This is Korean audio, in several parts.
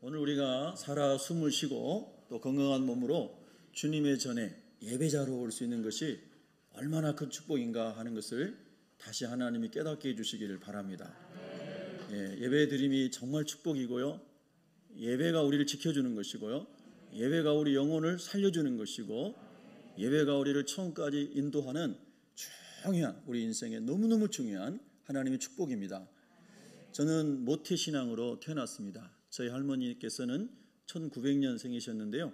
오늘 우리가 살아 숨을 쉬고 또 건강한 몸으로 주님의 전에 예배자로 올 수 있는 것이 얼마나 큰 축복인가 하는 것을 다시 하나님이 깨닫게 해주시기를 바랍니다. 예배 드림이 정말 축복이고요. 예배가 우리를 지켜주는 것이고요. 예배가 우리 영혼을 살려주는 것이고, 예배가 우리를 처음까지 인도하는 중요한, 우리 인생에 너무너무 중요한 하나님의 축복입니다. 저는 모태신앙으로 태어났습니다. 저희 할머니께서는 1900년생이셨는데요.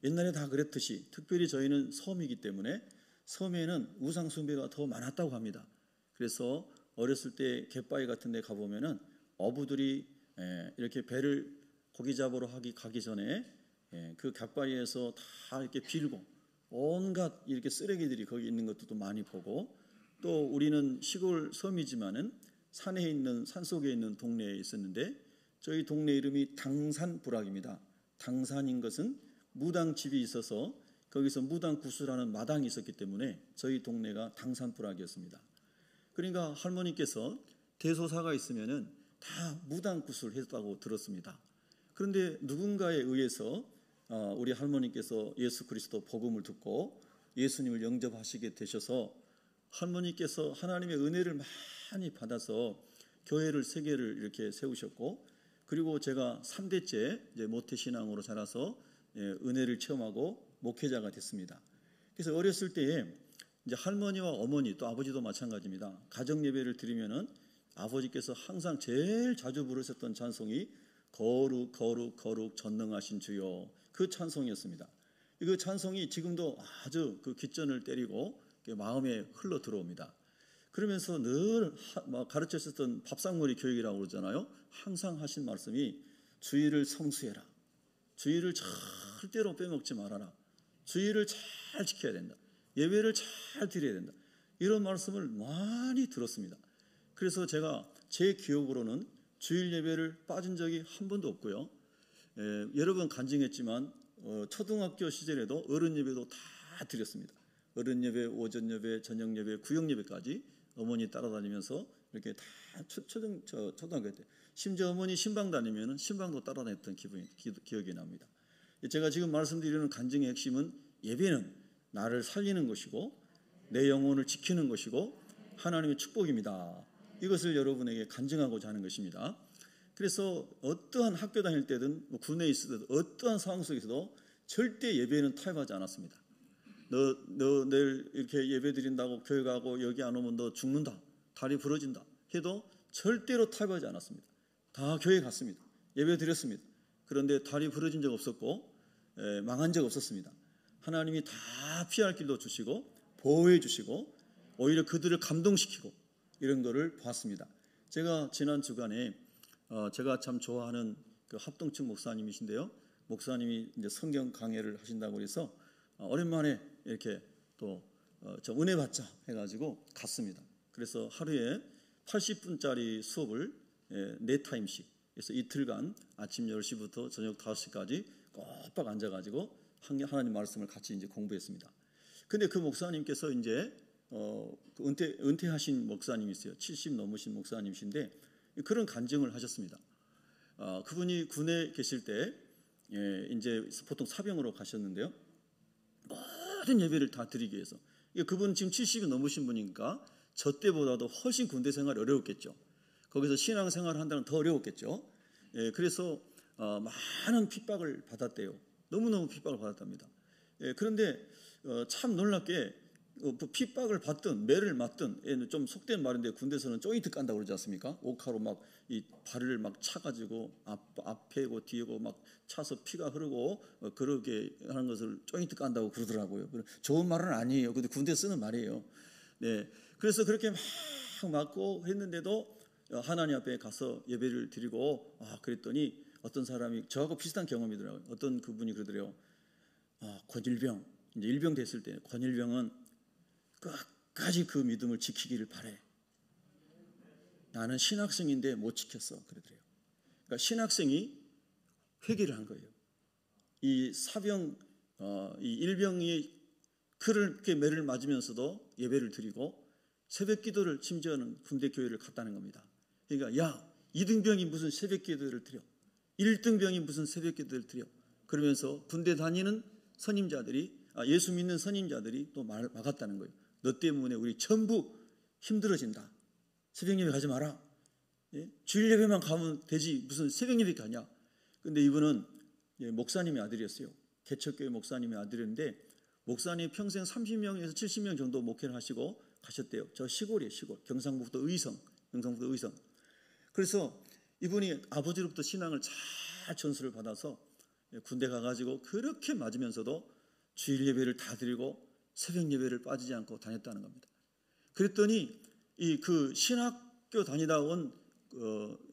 옛날에 다 그랬듯이 특별히 저희는 섬이기 때문에 섬에는 우상 숭배가 더 많았다고 합니다. 그래서 어렸을 때 갯바위 같은 데 가보면은 어부들이 이렇게 배를 고기 잡으러 가기 전에 그 갯바위에서 다 이렇게 빌고 온갖 이렇게 쓰레기들이 거기 있는 것도 많이 보고, 또 우리는 시골 섬이지만은 산에 있는, 산속에 있는 동네에 있었는데 저희 동네 이름이 당산부락입니다. 당산인 것은 무당집이 있어서 거기서 무당구슬하는 마당이 있었기 때문에 저희 동네가 당산부락이었습니다. 그러니까 할머니께서 대소사가 있으면은 다 무당구슬 했다고 들었습니다. 그런데 누군가에 의해서 우리 할머니께서 예수 그리스도 복음을 듣고 예수님을 영접하시게 되셔서 할머니께서 하나님의 은혜를 많이 받아서 교회를 3개를 이렇게 세우셨고, 그리고 제가 3대째 이제 모태신앙으로 자라서 은혜를 체험하고 목회자가 됐습니다. 그래서 어렸을 때에 이제 할머니와 어머니 또 아버지도 마찬가지입니다. 가정 예배를 드리면은 아버지께서 항상 제일 자주 부르셨던 찬송이 거룩 거룩 거룩 전능하신 주여, 그 찬송이었습니다. 그 찬송이 지금도 아주 그 귓전을 때리고 마음에 흘러 들어옵니다. 그러면서 늘 가르쳤었던 밥상머리 교육이라고 그러잖아요. 항상 하신 말씀이 주일을 성수해라, 주일을 절대로 빼먹지 말아라, 주일을 잘 지켜야 된다, 예배를 잘 드려야 된다, 이런 말씀을 많이 들었습니다. 그래서 제가 제 기억으로는 주일 예배를 빠진 적이 한 번도 없고요. 여러 번 간증했지만 초등학교 시절에도 어른 예배도 다 드렸습니다. 어른 예배, 오전 예배, 저녁 예배, 구역 예배까지 어머니 따라다니면서 이렇게 다 초등학교 때, 심지어 어머니 신방 다니면은 신방도 따라다녔던 기억이 납니다. 제가 지금 말씀드리는 간증의 핵심은 예배는 나를 살리는 것이고 내 영혼을 지키는 것이고 하나님의 축복입니다. 이것을 여러분에게 간증하고자 하는 것입니다. 그래서 어떠한 학교 다닐 때든 군에 있어도 어떠한 상황 속에서도 절대 예배는 타협하지 않았습니다. 너 내일 이렇게 예배 드린다고 교회 가고 여기 안 오면 너 죽는다, 다리 부러진다 해도 절대로 타협하지 않았습니다. 다 교회 갔습니다. 예배 드렸습니다. 그런데 다리 부러진 적 없었고 망한 적 없었습니다. 하나님이 다 피할 길도 주시고 보호해 주시고 오히려 그들을 감동시키고 이런 거를 봤습니다. 제가 지난 주간에 제가 참 좋아하는 그 합동측 목사님이신데요. 목사님이 이제 성경 강해를 하신다고 해서 오랜만에 이렇게 또 좀 은혜 받자 해가지고 갔습니다. 그래서 하루에 80분짜리 수업을 4타임씩, 그래서 이틀간 아침 10시부터 저녁 5시까지 꼬박 앉아가지고 하나님 말씀을 같이 이제 공부했습니다. 근데 그 목사님께서 이제 은퇴하신 목사님이세요. 70 넘으신 목사님이신데 그런 간증을 하셨습니다. 그분이 군에 계실 때 이제 보통 사병으로 가셨는데요. 모든 예배를 다 드리기 위해서, 그분 지금 70이 넘으신 분이니까 저 때보다도 훨씬 군대 생활이 어려웠겠죠. 거기서 신앙생활을 한다는 더 어려웠겠죠. 그래서 많은 핍박을 받았대요. 너무너무 핍박을 받았답니다. 그런데 참 놀랍게 핍박을 받든 매를 맞든, 좀 속된 말인데 군대에서는 조인트 깐다고 그러지 않습니까? 옥하로 막 이 발을 막 차가지고 앞에고 뒤에고 막 차서 피가 흐르고 그렇게 하는 것을 조인트 깐다고 그러더라고요. 좋은 말은 아니에요. 근데 군대 쓰는 말이에요. 네, 그래서 그렇게 막 맞고 했는데도 하나님 앞에 가서 예배를 드리고 그랬더니 어떤 사람이 저하고 비슷한 경험이더라고요. 어떤 그분이 그러더래요. 권일병, 이제 일병 됐을 때 권일병은 끝까지 그 믿음을 지키기를 바래. 나는 신학생인데 못 지켰어. 그러더래요. 그러니까 신학생이 회개를 한 거예요. 이 사병, 이 일병이 그렇게 매를 맞으면서도 예배를 드리고 새벽 기도를, 심지어는 군대 교회를 갔다는 겁니다. 그러니까 야, 이등병이 무슨 새벽 기도를 드려? 1등병이 무슨 새벽기도를 드려. 그러면서 군대 다니는 선임자들이 예수 믿는 선임자들이 또 막았다는 거예요. 너 때문에 우리 전부 힘들어진다. 새벽 예배 가지 마라. 예? 주일 예배만 가면 되지 무슨 새벽 예배 가냐. 근데 이분은 목사님의 아들이었어요. 개척교회 목사님의 아들인데 목사님 평생 30명에서 70명 정도 목회를 하시고 가셨대요. 저 시골이에요. 시골. 경상북도 의성. 그래서 이분이 아버지로부터 신앙을 잘 전수를 받아서 군대 가가지고 그렇게 맞으면서도 주일 예배를 다 드리고 새벽 예배를 빠지지 않고 다녔다는 겁니다. 그랬더니 그 신학교 다니다 온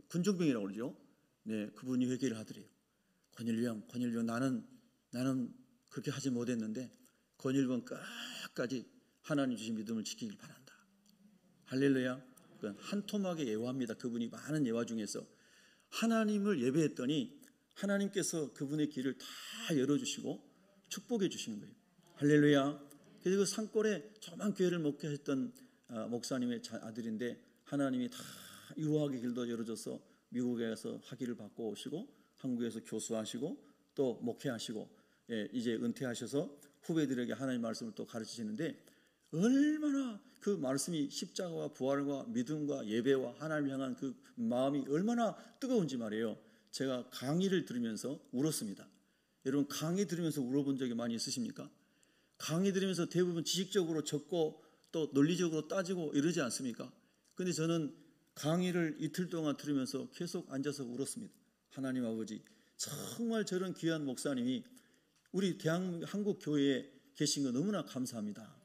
군종병이라고 그러죠. 네, 그분이 회개를 하더래요. 권일병 나는 그렇게 하지 못했는데 권일병 끝까지 하나님 주신 믿음을 지키길 바란다. 할렐루야. 한 토막의 예화입니다. 그분이 많은 예화 중에서 하나님을 예배했더니 하나님께서 그분의 길을 다 열어주시고 축복해 주시는 거예요. 할렐루야. 그래서 그 산골에 조그만 교회를 목회했던 목사님의 아들인데 하나님이 다 유학의 길도 열어줘서 미국에 가서 학위를 받고 오시고 한국에서 교수하시고 또 목회하시고 이제 은퇴하셔서 후배들에게 하나님 말씀을 또 가르치시는데 얼마나 그 말씀이 십자가와 부활과 믿음과 예배와 하나님을 향한 그 마음이 얼마나 뜨거운지 말이에요. 제가 강의를 들으면서 울었습니다. 여러분 강의 들으면서 울어본 적이 많이 있으십니까? 강의 들으면서 대부분 지식적으로 적고 또 논리적으로 따지고 이러지 않습니까? 근데 저는 강의를 이틀 동안 들으면서 계속 앉아서 울었습니다. 하나님 아버지 정말 저런 귀한 목사님이 우리 한국 교회에 계신 거 너무나 감사합니다.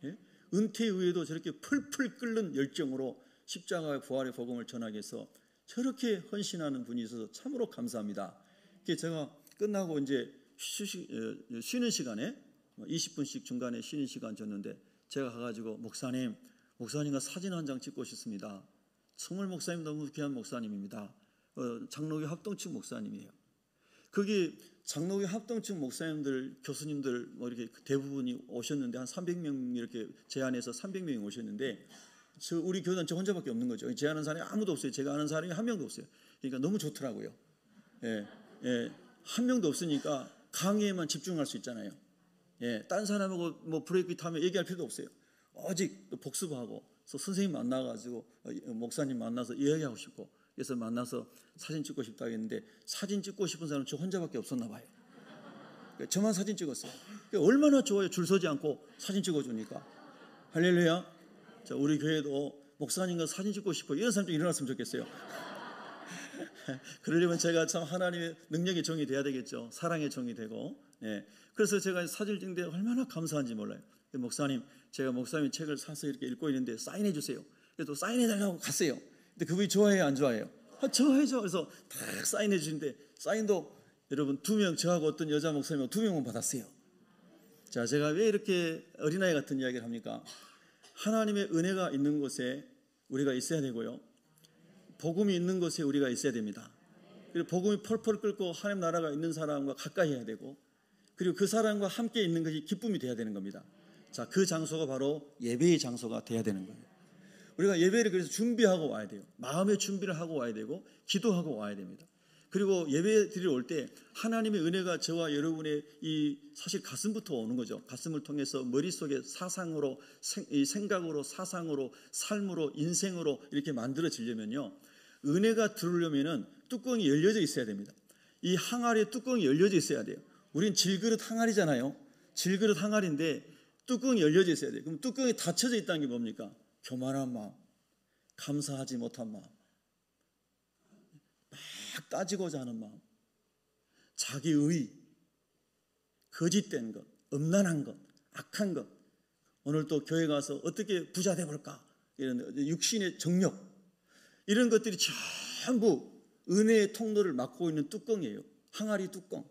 예? 은퇴 후에도 저렇게 풀풀 끓는 열정으로 십자가의 부활의 복음을 전하기 위해서 저렇게 헌신하는 분이 있어서 참으로 감사합니다. 제가 끝나고 이제 쉬는 시간에 20분씩 중간에 쉬는 시간 줬는데 제가 가가지고 목사님과 사진 한 장 찍고 싶습니다. 정말 목사님 너무 귀한 목사님입니다. 장로교 합동측 목사님이에요. 거기 장로교 합동측 목사님들, 교수님들 뭐 이렇게 대부분이 오셨는데 한 300명 이렇게 제안해서 300명이 오셨는데 우리 교단 저 혼자밖에 없는 거죠. 제안하는 사람이 아무도 없어요. 제가 아는 사람이 한 명도 없어요. 그러니까 너무 좋더라고요. 한 명도 없으니까 강의에만 집중할 수 있잖아요. 딴 사람하고 뭐 브레이크 타면 얘기할 필요도 없어요. 오직 복습하고 선생님 만나가지고 목사님 만나서 이야기하고 싶고 그래서 만나서 사진 찍고 싶다 했는데 사진 찍고 싶은 사람은 저 혼자밖에 없었나 봐요. 저만 사진 찍었어요. 얼마나 좋아요. 줄 서지 않고 사진 찍어주니까. 할렐루야. 자, 우리 교회도 목사님과 사진 찍고 싶어 이런 사람 좀 일어났으면 좋겠어요. 그러려면 제가 참 하나님의 능력의 종이 돼야 되겠죠. 사랑의 종이 되고. 그래서 제가 사진을 찍는데 얼마나 감사한지 몰라요. 목사님, 제가 목사님 책을 사서 이렇게 읽고 있는데 사인해 주세요. 그래서 사인해 달라고 갔어요. 근데 그분이 좋아해요, 안 좋아해요? 좋아해죠. 그래서 딱 사인해 주는데 사인도 여러분 2명, 저하고 어떤 여자 목사님 2명만 받았어요. 자, 제가 왜 이렇게 어린아이 같은 이야기를 합니까? 하나님의 은혜가 있는 곳에 우리가 있어야 되고요. 복음이 있는 곳에 우리가 있어야 됩니다. 그리고 복음이 펄펄 끓고 하나님 나라가 있는 사람과 가까이 해야 되고 그리고 그 사람과 함께 있는 것이 기쁨이 돼야 되는 겁니다. 자, 그 장소가 바로 예배의 장소가 돼야 되는 거예요. 우리가 예배를 그래서 준비하고 와야 돼요. 마음의 준비를 하고 와야 되고 기도하고 와야 됩니다. 그리고 예배 드리러 올 때 하나님의 은혜가 저와 여러분의 이 사실 가슴부터 오는 거죠. 가슴을 통해서 머릿속에 사상으로 생각으로 사상으로 삶으로 인생으로 이렇게 만들어지려면요. 은혜가 들어오려면은 뚜껑이 열려져 있어야 됩니다. 이 항아리에 뚜껑이 열려져 있어야 돼요. 우린 질그릇 항아리잖아요. 질그릇 항아리인데 뚜껑이 열려져 있어야 돼요. 그럼 뚜껑이 닫혀져 있다는 게 뭡니까? 교만한 마음, 감사하지 못한 마음, 막 따지고자 하는 마음, 자기의, 거짓된 것, 음란한 것, 악한 것. 오늘 또 교회 가서 어떻게 부자 되볼까? 이런 육신의 정욕, 이런 것들이 전부 은혜의 통로를 막고 있는 뚜껑이에요. 항아리 뚜껑.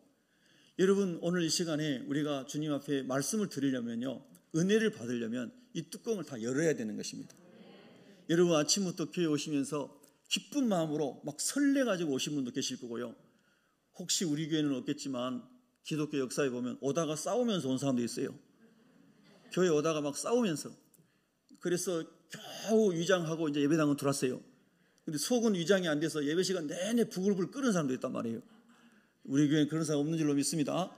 여러분 오늘 이 시간에 우리가 주님 앞에 말씀을 드리려면요. 은혜를 받으려면 이 뚜껑을 다 열어야 되는 것입니다. 여러분 아침부터 교회 오시면서 기쁜 마음으로 막 설레가지고 오신 분도 계실 거고요. 혹시 우리 교회는 없겠지만 기독교 역사에 보면 오다가 싸우면서 온 사람도 있어요. 교회 오다가 막 싸우면서. 그래서 겨우 위장하고 이제 예배당은 들어왔어요. 근데 속은 위장이 안 돼서 예배 시간 내내 부글부글 끓는 사람도 있단 말이에요. 우리 교회는 그런 사람 없는 줄로 믿습니다.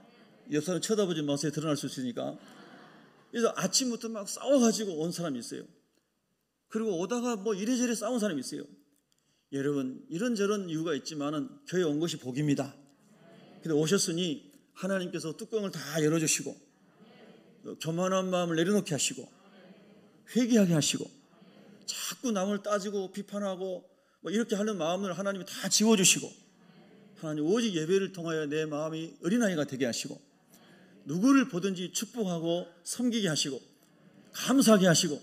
옆 사람 쳐다보지 마세요. 드러날 수 있으니까. 그래서 아침부터 막 싸워가지고 온 사람이 있어요. 그리고 오다가 뭐 이래저래 싸운 사람이 있어요. 여러분, 이런저런 이유가 있지만은 교회 온 것이 복입니다. 근데 오셨으니 하나님께서 뚜껑을 다 열어주시고 교만한 마음을 내려놓게 하시고 회개하게 하시고 자꾸 남을 따지고 비판하고 뭐 이렇게 하는 마음을 하나님이 다 지워주시고 하나님 오직 예배를 통하여 내 마음이 어린아이가 되게 하시고 누구를 보든지 축복하고 섬기게 하시고 감사하게 하시고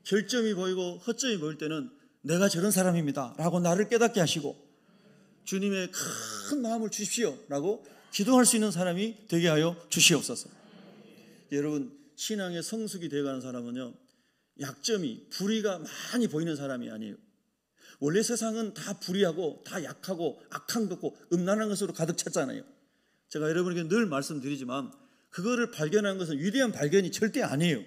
결점이 보이고 허점이 보일 때는 내가 저런 사람입니다 라고 나를 깨닫게 하시고 주님의 큰 마음을 주십시오 라고 기도할 수 있는 사람이 되게 하여 주시옵소서. 여러분, 신앙의 성숙이 되어가는 사람은요, 약점이 불의가 많이 보이는 사람이 아니에요. 원래 세상은 다 불의하고 다 약하고 악한 것고 음란한 것으로 가득 찼잖아요. 제가 여러분에게 늘 말씀드리지만 그거를 발견하는 것은 위대한 발견이 절대 아니에요.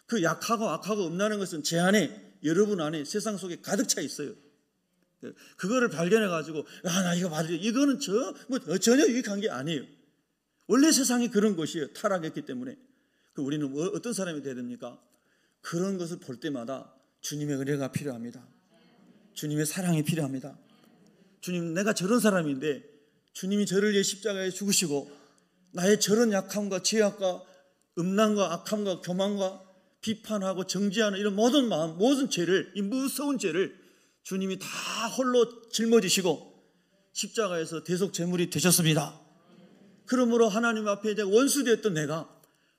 그 약하고 악하고 음란한 것은 제 안에, 여러분 안에, 세상 속에 가득 차 있어요. 그거를 발견해가지고 나 이거 맞아요. 이거는 전혀 유익한 게 아니에요. 원래 세상이 그런 것이에요. 타락했기 때문에. 우리는 어떤 사람이 되어야 됩니까? 그런 것을 볼 때마다 주님의 은혜가 필요합니다. 주님의 사랑이 필요합니다. 주님, 내가 저런 사람인데 주님이 저를 위해 십자가에 죽으시고 나의 저런 약함과 죄악과 음란과 악함과 교만과 비판하고 정죄하는 이런 모든 마음, 모든 죄를, 이 무서운 죄를 주님이 다 홀로 짊어지시고 십자가에서 대속 제물이 되셨습니다. 그러므로 하나님 앞에 이제 원수되었던 내가,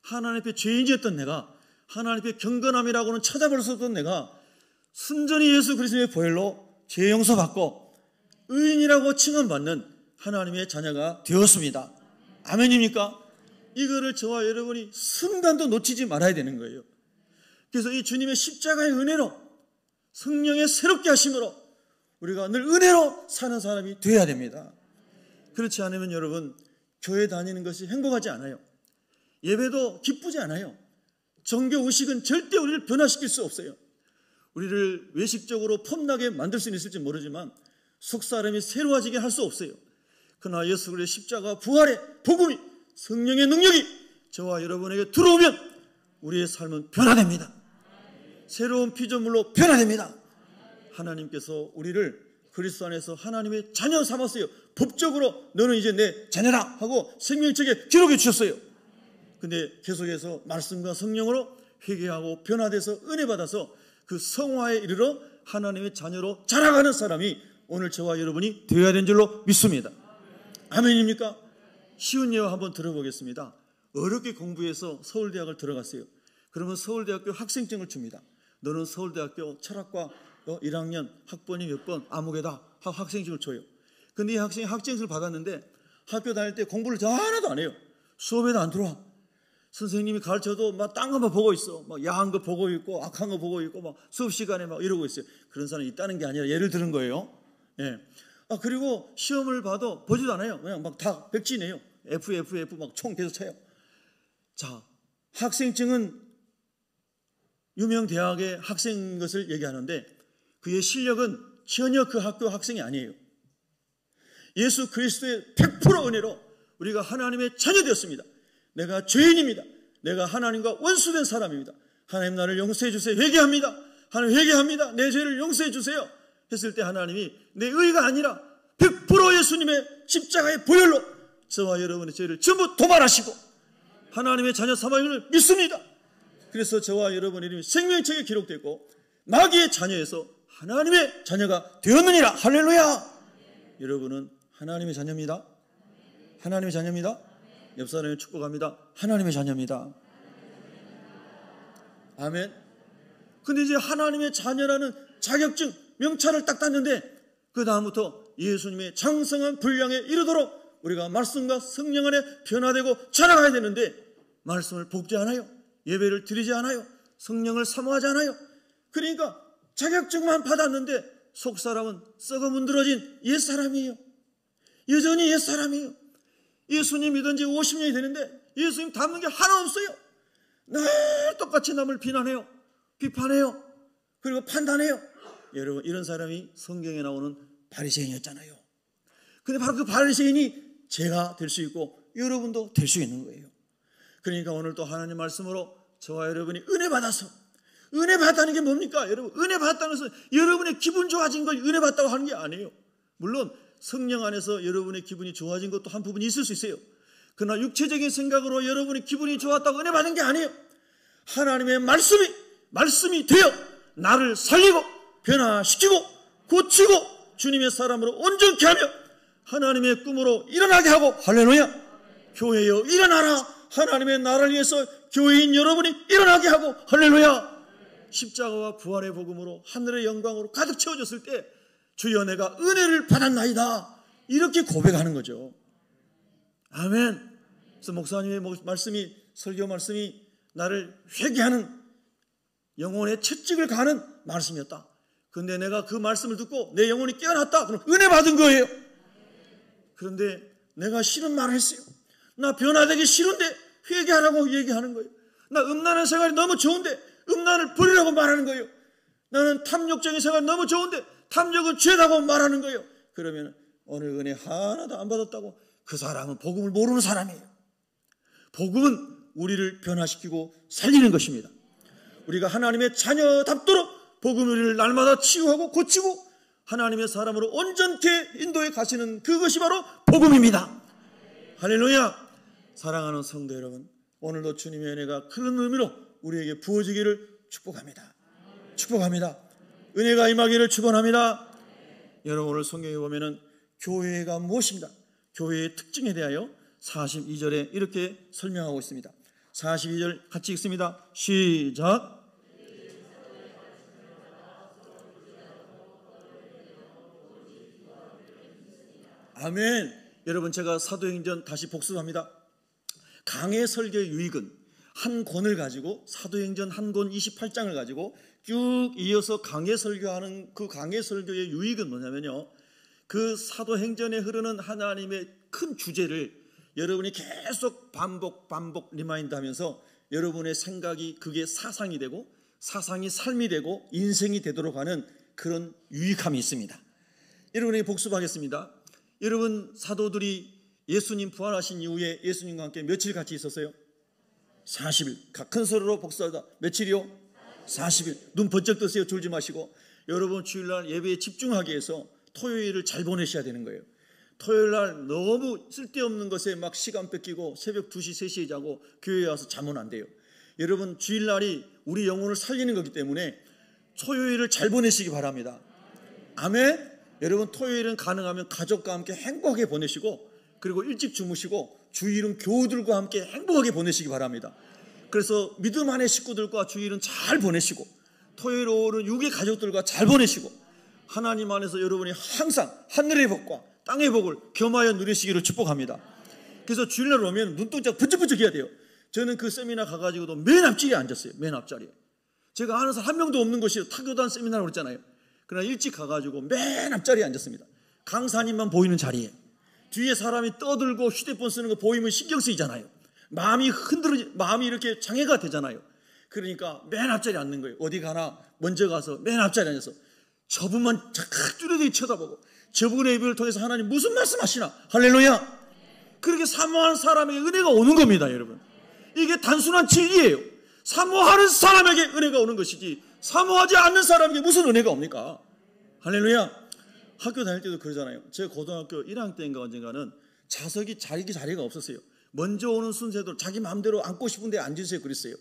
하나님 앞에 죄인이었던 내가, 하나님 앞에 경건함이라고는 찾아볼 수 없던 내가 순전히 예수 그리스도의 보혈로 죄 용서받고 의인이라고 칭함받는 하나님의 자녀가 되었습니다. 아멘입니까? 이거를 저와 여러분이 순간도 놓치지 말아야 되는 거예요. 그래서 이 주님의 십자가의 은혜로, 성령의 새롭게 하심으로 우리가 늘 은혜로 사는 사람이 되어야 됩니다. 그렇지 않으면 여러분, 교회 다니는 것이 행복하지 않아요. 예배도 기쁘지 않아요. 정교 의식은 절대 우리를 변화시킬 수 없어요. 우리를 외식적으로 폼나게 만들 수는 있을지 모르지만 속사람이 새로워지게 할 수 없어요. 그러나 예수 그리스도의 십자가 부활의 복음이, 성령의 능력이 저와 여러분에게 들어오면 우리의 삶은 변화됩니다. 새로운 피조물로 변화됩니다. 하나님께서 우리를 그리스도 안에서 하나님의 자녀 삼았어요. 법적으로 너는 이제 내 자녀라 하고 생명책에 기록해 주셨어요. 근데 계속해서 말씀과 성령으로 회개하고 변화돼서 은혜 받아서 그 성화에 이르러 하나님의 자녀로 자라가는 사람이 오늘 저와 여러분이 되어야 되는 줄로 믿습니다. 아멘입니까? 쉬운 예화 한번 들어보겠습니다. 어렵게 공부해서 서울대학을 들어갔어요. 그러면 서울대학교 학생증을 줍니다. 너는 서울대학교 철학과 1학년 학번이 몇 번 아무개다 하고 학생증을 줘요. 근데 이 학생이 학생증을 받았는데 학교 다닐 때 공부를 하나도 안 해요. 수업에도 안 들어와. 선생님이 가르쳐도 막 딴 것만 보고 있어. 막 야한 거 보고 있고 악한 거 보고 있고 막 수업 시간에 막 이러고 있어요. 그런 사람이 있다는 게 아니라 예를 들은 거예요. 예. 그리고 시험을 봐도 보지도 않아요. 그냥 막 다 백지네요. F 막 총 계속 쳐요. 자, 학생증은 유명 대학의 학생 것을 얘기하는데 그의 실력은 전혀 그 학교 학생이 아니에요. 예수 그리스도의 100% 은혜로 우리가 하나님의 자녀 되었습니다. 내가 죄인입니다. 내가 하나님과 원수된 사람입니다. 하나님 나를 용서해 주세요. 회개합니다. 하나님 회개합니다. 내 죄를 용서해 주세요. 했을 때 하나님이 내 의가 아니라 100% 예수님의 십자가의 보혈로 저와 여러분의 죄를 전부 도말하시고 하나님의 자녀 삼아임을 믿습니다. 그래서 저와 여러분의 이름이 생명책에 기록되고 마귀의 자녀에서 하나님의 자녀가 되었느니라. 할렐루야. 여러분은 하나님의 자녀입니다. 하나님의 자녀입니다. 옆 사람을 축복합니다. 하나님의 자녀입니다. 아멘. 근데 이제 하나님의 자녀라는 자격증, 명찰을 딱 땄는데 그 다음부터 예수님의 장성한 분량에 이르도록 우리가 말씀과 성령 안에 변화되고 자라가야 되는데 말씀을 복지 않아요. 예배를 드리지 않아요. 성령을 사모하지 않아요. 그러니까 자격증만 받았는데 속사람은 썩어 문드러진 옛사람이에요. 여전히 옛사람이에요. 예수님 믿은 지 50년이 되는데 예수님 닮은 게 하나 없어요. 늘 똑같이 남을 비난해요. 비판해요. 그리고 판단해요. 여러분, 이런 사람이 성경에 나오는 바리새인이었잖아요. 근데 바로 그 바리새인이 제가 될 수 있고 여러분도 될 수 있는 거예요. 그러니까 오늘 또 하나님 말씀으로 저와 여러분이 은혜 받아서, 은혜 받다는 게 뭡니까? 여러분, 은혜 받다는 것은 여러분의 기분 좋아진 걸 은혜 받다고 하는 게 아니에요. 물론 성령 안에서 여러분의 기분이 좋아진 것도 한 부분이 있을 수 있어요. 그러나 육체적인 생각으로 여러분의 기분이 좋았다고 은혜 받은 게 아니에요. 하나님의 말씀이 되어 나를 살리고 변화시키고 고치고 주님의 사람으로 온전케 하며 하나님의 꿈으로 일어나게 하고, 할렐루야, 교회여 일어나라, 하나님의 나라를 위해서 교회인 여러분이 일어나게 하고, 할렐루야, 십자가와 부활의 복음으로 하늘의 영광으로 가득 채워졌을 때 주여 내가 은혜를 받았나이다, 이렇게 고백하는 거죠. 아멘. 그래서 목사님의 말씀이, 설교 말씀이 나를 회개하는, 영혼의 채찍을 가는 말씀이었다. 그런데 내가 그 말씀을 듣고 내 영혼이 깨어났다. 그럼 은혜 받은 거예요. 그런데 내가 싫은 말을 했어요. 나 변화되기 싫은데 회개하라고 얘기하는 거예요. 나 음란한 생활이 너무 좋은데 음란을 버리라고 말하는 거예요. 나는 탐욕적인 생활이 너무 좋은데 탐욕은 죄라고 말하는 거예요. 그러면 오늘 은혜 하나도 안 받았다고, 그 사람은 복음을 모르는 사람이에요. 복음은 우리를 변화시키고 살리는 것입니다. 우리가 하나님의 자녀답도록 복음을 우리를 날마다 치유하고 고치고 하나님의 사람으로 온전케 인도해 가시는 그것이 바로 복음입니다. 할렐루야. 사랑하는 성도 여러분, 오늘도 주님의 은혜가 그런 의미로 우리에게 부어지기를 축복합니다. 축복합니다. 은혜가 임하기를 축원합니다. 여러분, 오늘 성경에 보면은 교회가 무엇입니다? 교회의 특징에 대하여 42절에 이렇게 설명하고 있습니다. 42절 같이 읽습니다. 시작. 아멘. 여러분, 제가 사도행전 다시 복습합니다. 강해 설교의 유익은 한 권을 가지고, 사도행전 한 권 28장을 가지고 쭉 이어서 강해 설교하는 그 강해 설교의 유익은 뭐냐면요, 그 사도행전에 흐르는 하나님의 큰 주제를 여러분이 계속 반복 리마인드 하면서 여러분의 생각이, 그게 사상이 되고 사상이 삶이 되고 인생이 되도록 하는 그런 유익함이 있습니다. 여러분에게 복습하겠습니다. 여러분, 사도들이 예수님 부활하신 이후에 예수님과 함께 며칠 같이 있었어요? 40일. 큰 소리로 복습하다. 며칠이요? 40일. 눈 번쩍 뜨세요. 졸지 마시고. 여러분, 주일날 예배에 집중하기 위해서 토요일을 잘 보내셔야 되는 거예요. 토요일날 너무 쓸데없는 것에 막 시간 뺏기고 새벽 2시, 3시에 자고 교회에 와서 자면 안 돼요. 여러분, 주일날이 우리 영혼을 살리는 거기 때문에 토요일을 잘 보내시기 바랍니다. 아멘. 여러분, 토요일은 가능하면 가족과 함께 행복하게 보내시고, 그리고 일찍 주무시고 주일은 교우들과 함께 행복하게 보내시기 바랍니다. 그래서 믿음 안의 식구들과 주일은 잘 보내시고, 토요일 오후는 육의 가족들과 잘 보내시고, 하나님 안에서 여러분이 항상 하늘의 복과 땅의 복을 겸하여 누리시기를 축복합니다. 그래서 주일날 오면 눈동자 번쩍번쩍 해야 돼요. 저는 그 세미나 가가지고도 맨 앞자리에 앉았어요. 맨 앞자리에. 제가 아는 사람 한 명도 없는 곳이 타교단 세미나라고 그랬잖아요. 그러나 일찍 가가지고 맨 앞자리에 앉았습니다. 강사님만 보이는 자리에. 뒤에 사람이 떠들고 휴대폰 쓰는 거 보이면 신경 쓰이잖아요. 마음이 마음이 이렇게 장애가 되잖아요. 그러니까 맨 앞자리에 앉는 거예요. 어디 가나 먼저 가서 맨 앞자리에 앉아서 저분만 착 뚜렷이 쳐다보고, 저분의 예배를 통해서 하나님 무슨 말씀하시나, 할렐루야, 그렇게 사모하는 사람에게 은혜가 오는 겁니다. 여러분, 이게 단순한 진리예요. 사모하는 사람에게 은혜가 오는 것이지 사모하지 않는 사람에게 무슨 은혜가 옵니까? 할렐루야. 학교 다닐 때도 그러잖아요. 제가 고등학교 1학년 때인가 언젠가는 자리가 없었어요. 먼저 오는 순서대로 자기 마음대로 앉고 싶은데 앉으세요 그랬어요.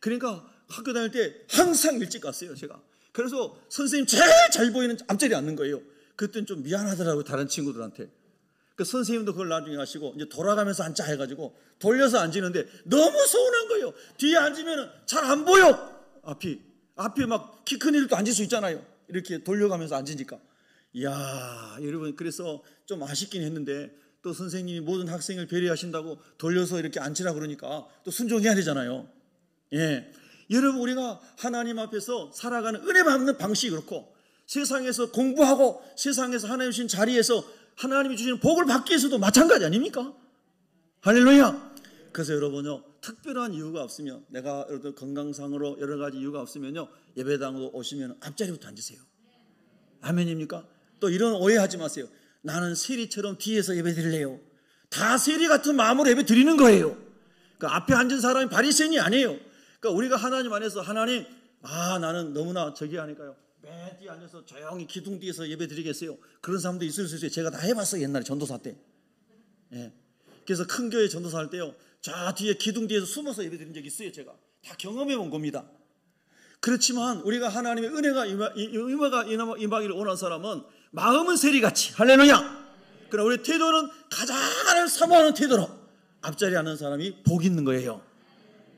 그러니까 학교 다닐 때 항상 일찍 갔어요, 제가. 그래서 선생님 제일 잘 보이는 앞자리에 앉는 거예요. 그때는 좀 미안하더라고요, 다른 친구들한테. 그 선생님도 그걸 나중에 하시고 이제 돌아가면서 앉자 해가지고 돌려서 앉는데 너무 서운한 거예요. 뒤에 앉으면 잘 안 보여. 앞에 막 키 큰 애들도 앉을 수 있잖아요. 이렇게 돌려가면서 앉으니까. 이야, 여러분, 그래서 좀 아쉽긴 했는데 또 선생님이 모든 학생을 배려하신다고 돌려서 이렇게 앉으라 그러니까 또 순종해야 되잖아요. 예, 여러분, 우리가 하나님 앞에서 살아가는 은혜 받는 방식이 그렇고, 세상에서 공부하고 세상에서 하나님 주신 자리에서 하나님이 주시는 복을 받기 위해서도 마찬가지 아닙니까? 할렐루야. 그래서 여러분요, 특별한 이유가 없으면, 내가 여러분 건강상으로 여러 가지 이유가 없으면요, 예배당으로 오시면 앞자리부터 앉으세요. 아멘입니까? 또 이런 오해하지 마세요. 나는 세리처럼 뒤에서 예배 드릴래요. 다 세리 같은 마음으로 예배 드리는 거예요. 그러니까 앞에 앉은 사람이 바리새인이 아니에요. 그러니까 우리가 하나님 안에서 하나님, 나는 너무나 저기 하니까요. 맨 뒤에 앉아서 조용히 기둥 뒤에서 예배 드리겠어요. 그런 사람도 있을 수 있어요. 제가 다 해봤어요. 옛날에 전도사 때. 예. 그래서 큰 교회 전도사 할 때요. 저 뒤에 기둥 뒤에서 숨어서 예배 드린 적이 있어요. 제가 다 경험해 본 겁니다. 그렇지만 우리가 하나님의 은혜가 임하기를 원하는 사람은 마음은 세리같이, 할렐루야. 그러나 우리 태도는 가장 하나님을 사모하는 태도로 앞자리에 앉는 사람이 복이 있는 거예요.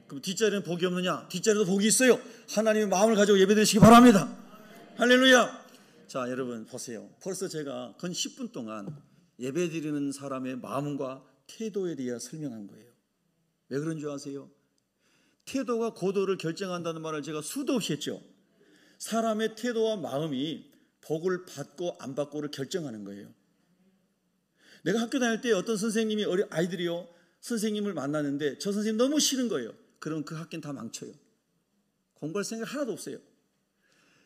그럼 뒷자리는 복이 없느냐? 뒷자리도 복이 있어요. 하나님의 마음을 가지고 예배드리시기 바랍니다. 할렐루야. 자, 여러분 보세요. 벌써 제가 건 10분 동안 예배드리는 사람의 마음과 태도에 대해 설명한 거예요. 왜 그런 줄 아세요? 태도가 고도를 결정한다는 말을 제가 수도 없이 했죠. 사람의 태도와 마음이 복을 받고 안 받고를 결정하는 거예요. 내가 학교 다닐 때 어떤 선생님이 아이들이요, 선생님을 만나는데 저 선생님 너무 싫은 거예요. 그럼 그 학교는 다 망쳐요. 공부할 생각 하나도 없어요.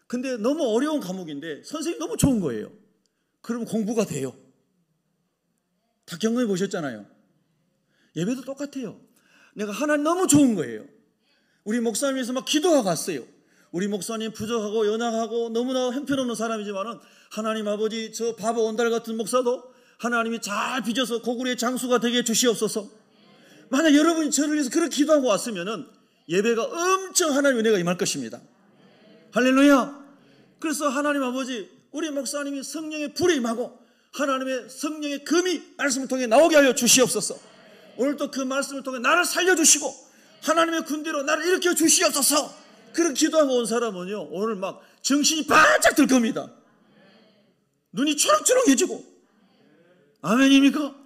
근데 너무 어려운 과목인데 선생님 너무 좋은 거예요. 그러면 공부가 돼요. 다 경험해 보셨잖아요. 예배도 똑같아요. 내가 하나님 너무 좋은 거예요. 우리 목사님에서 막 기도하고 갔어요. 우리 목사님 부족하고 연약하고 너무나 형편없는 사람이지만은 하나님 아버지 저 바보 온달 같은 목사도 하나님이 잘 빚어서 고구려의 장수가 되게 해주시옵소서. 만약 여러분이 저를 위해서 그렇게 기도하고 왔으면은 예배가 엄청 하나님의 은혜가 임할 것입니다. 할렐루야. 그래서 하나님 아버지 우리 목사님이 성령의 불에 임하고 하나님의 성령의 금이 말씀을 통해 나오게 하여 주시옵소서. 오늘도 그 말씀을 통해 나를 살려주시고 하나님의 군대로 나를 일으켜 주시옵소서. 그런 기도하고 온 사람은요 오늘 막 정신이 바짝 들 겁니다. 눈이 초록초록해지고. 아멘입니까?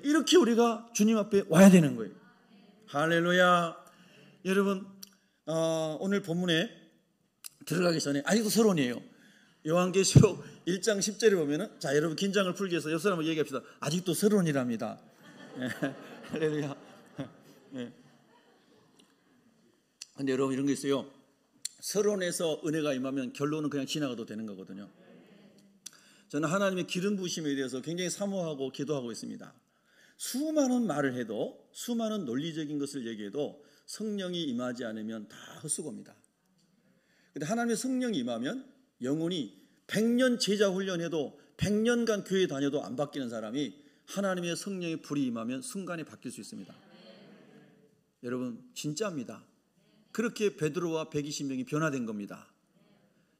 이렇게 우리가 주님 앞에 와야 되는 거예요. 할렐루야. 여러분 오늘 본문에 들어가기 전에 아직도 서론이에요. 요한계시록 1장 10절에 보면은, 자 여러분 긴장을 풀기 위해서 옆 사람을 얘기합시다. 아직도 서론이랍니다. 할렐루야. 근데 여러분 이런 게 있어요. 서론에서 은혜가 임하면 결론은 그냥 지나가도 되는 거거든요. 저는 하나님의 기름 부으심에 대해서 굉장히 사모하고 기도하고 있습니다. 수많은 말을 해도, 수많은 논리적인 것을 얘기해도 성령이 임하지 않으면 다 헛수고입니다. 근데 하나님의 성령이 임하면 영혼이 100년 제자 훈련해도 100년간 교회 다녀도 안 바뀌는 사람이 하나님의 성령의 불이 임하면 순간에 바뀔 수 있습니다. 여러분 진짜입니다. 그렇게 베드로와 120명이 변화된 겁니다.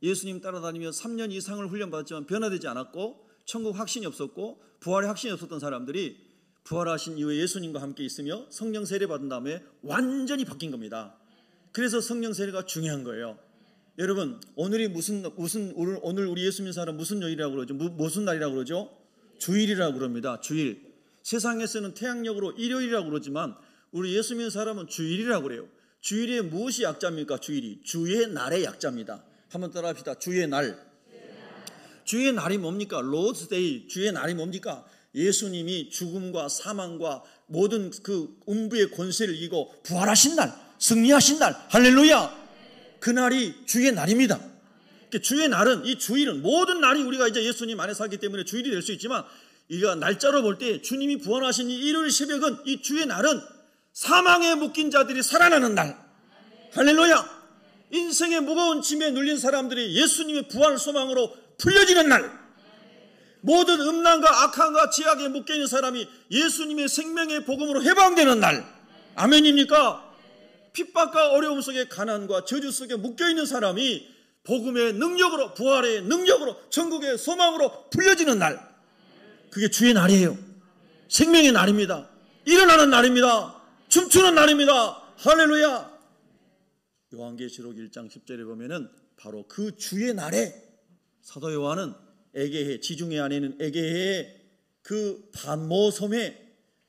예수님 따라다니며 3년 이상을 훈련받았지만 변화되지 않았고 천국 확신이 없었고 부활의 확신이 없었던 사람들이 부활하신 이후에 예수님과 함께 있으며 성령 세례 받은 다음에 완전히 바뀐 겁니다. 그래서 성령 세례가 중요한 거예요. 여러분 오늘이 오늘 우리 예수 믿는 사람 무슨 요일이라고 그러죠? 무슨 날이라고 그러죠? 주일이라고 그럽니다. 주일. 세상에서는 태양력으로 일요일이라고 그러지만 우리 예수 믿는 사람은 주일이라고 그래요. 주일에 무엇이 약자입니까? 주일이 주의 날의 약자입니다. 한번 따라 합시다. 주의 날. 주의 날이 뭡니까? Lord's Day. 주의 날이 뭡니까? 예수님이 죽음과 사망과 모든 그 음부의 권세를 이기고 부활하신 날, 승리하신 날. 할렐루야. 그날이 주의 날입니다. 주의 날은, 이 주일은 모든 날이 우리가 이제 예수님 안에 살기 때문에 주일이 될 수 있지만 우리가 날짜로 볼 때 주님이 부활하신 이 일요일 새벽은, 이 주의 날은 사망에 묶인 자들이 살아나는 날. 할렐루야. 인생의 무거운 짐에 눌린 사람들이 예수님의 부활 소망으로 풀려지는 날. 모든 음란과 악함과 죄악에 묶여있는 사람이 예수님의 생명의 복음으로 해방되는 날. 아멘입니까? 핍박과 어려움 속에, 가난과 저주 속에 묶여있는 사람이 복음의 능력으로, 부활의 능력으로, 천국의 소망으로 풀려지는 날. 그게 주의 날이에요. 생명의 날입니다. 일어나는 날입니다. 춤추는 날입니다. 할렐루야. 요한계시록 1장 10절에 보면은 바로 그 주의 날에 사도 요한은 에게해, 지중해 안에 있는 에게해의 그 반모섬에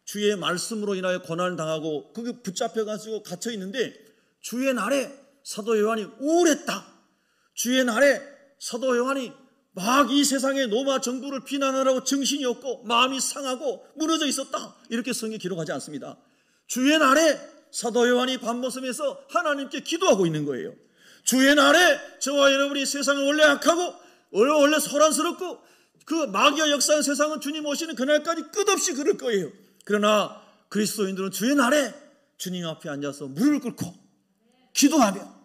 주의 말씀으로 인하여 고난을 당하고 거기 붙잡혀가지고 갇혀 있는데, 주의 날에 사도 요한이 우울했다. 주의 날에 사도 요한이 막 이 세상의 로마 정부를 비난하라고 정신이 없고 마음이 상하고 무너져 있었다. 이렇게 성경에 기록하지 않습니다. 주의 날에 사도 요한이 반모섬에서 하나님께 기도하고 있는 거예요. 주의 날에 저와 여러분이 세상을 원래 악하고 원래 소란스럽고 그 마귀가 역사한 세상은 주님 오시는 그날까지 끝없이 그럴 거예요. 그러나 그리스도인들은 주의 날에 주님 앞에 앉아서 무릎을 꿇고 기도하며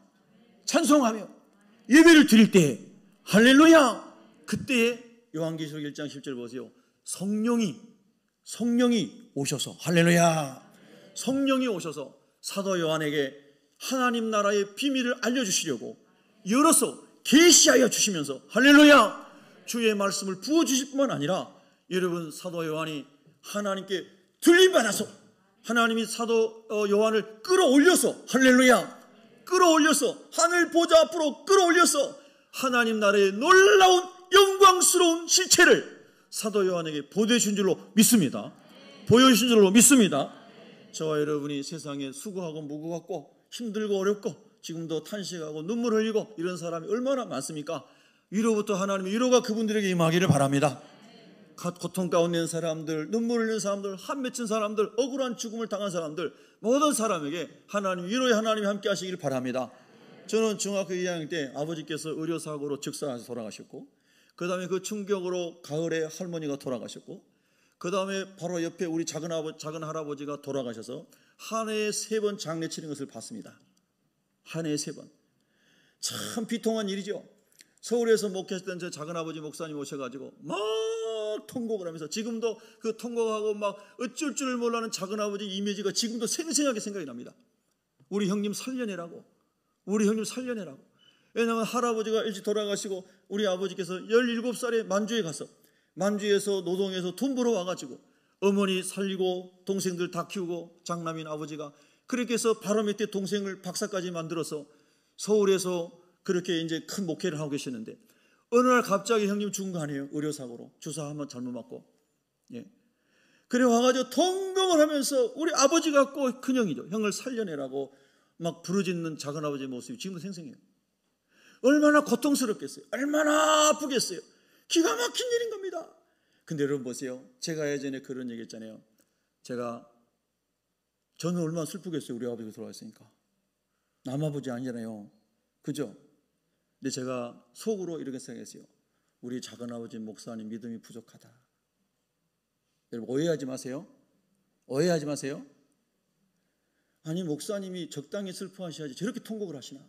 찬송하며 예배를 드릴 때 할렐루야, 그때에 요한계시록 1장 10절 보세요. 성령이 오셔서, 할렐루야, 성령이 오셔서 사도 요한에게 하나님 나라의 비밀을 알려주시려고 열어서 계시하여 주시면서, 할렐루야, 주의 말씀을 부어주실 뿐만 아니라, 여러분, 사도 요한이 하나님께 들림받아서 하나님이 사도 요한을 끌어올려서, 할렐루야, 끌어올려서 하늘 보좌 앞으로 끌어올려서 하나님 나라의 놀라운 영광스러운 실체를 사도 요한에게 보여주신 줄로 믿습니다. 보여주신 줄로 믿습니다. 저와 여러분이 세상에 수고하고 무거웠고 힘들고 어렵고 지금도 탄식하고 눈물 흘리고 이런 사람이 얼마나 많습니까? 위로부터 하나님의 위로가 그분들에게 임하기를 바랍니다. 고통 가운데 있는 사람들, 눈물 흘리는 사람들, 한 맺힌 사람들, 억울한 죽음을 당한 사람들, 모든 사람에게 하나님 위로의 하나님이 함께 하시기를 바랍니다. 저는 중학교 2학년 때 아버지께서 의료사고로 즉사해서 돌아가셨고, 그 다음에 그 충격으로 가을에 할머니가 돌아가셨고, 그 다음에 바로 옆에 우리 작은 할아버지가 돌아가셔서 한 해에 3번 장례 치는 것을 봤습니다. 한 해에 3번. 참 비통한 일이죠. 서울에서 목회했던 제 작은아버지 목사님 오셔가지고 막 통곡을 하면서, 지금도 그 통곡하고 막 어쩔 줄을 몰라하는 작은아버지 이미지가 지금도 생생하게 생각이 납니다. 우리 형님 살려내라고, 우리 형님 살려내라고. 왜냐하면 할아버지가 일찍 돌아가시고 우리 아버지께서 17살에 만주에 가서, 만주에서 노동해서 돈 벌어 와가지고 어머니 살리고 동생들 다 키우고 장남인 아버지가 그렇게 해서 바로 밑에 동생을 박사까지 만들어서 서울에서 그렇게 이제 큰 목회를 하고 계시는데, 어느 날 갑자기 형님 죽은 거 아니에요? 의료사고로 주사 한번 잘못 맞고. 예. 그래 와가지고 통곡을 하면서 우리 아버지 같고 큰형이죠, 형을 살려내라고 막 부르짖는 작은아버지의 모습이 지금도 생생해요. 얼마나 고통스럽겠어요. 얼마나 아프겠어요. 기가 막힌 일인 겁니다. 근데 여러분 보세요. 제가 예전에 그런 얘기 했잖아요. 저는 얼마나 슬프겠어요. 우리 아버지가 돌아가셨으니까. 남 아버지 아니잖아요. 그죠? 근데 제가 속으로 이렇게 생각했어요. 우리 작은아버지 목사님 믿음이 부족하다. 여러분 오해하지 마세요. 오해하지 마세요. 아니 목사님이 적당히 슬퍼하셔야지 저렇게 통곡을 하시나.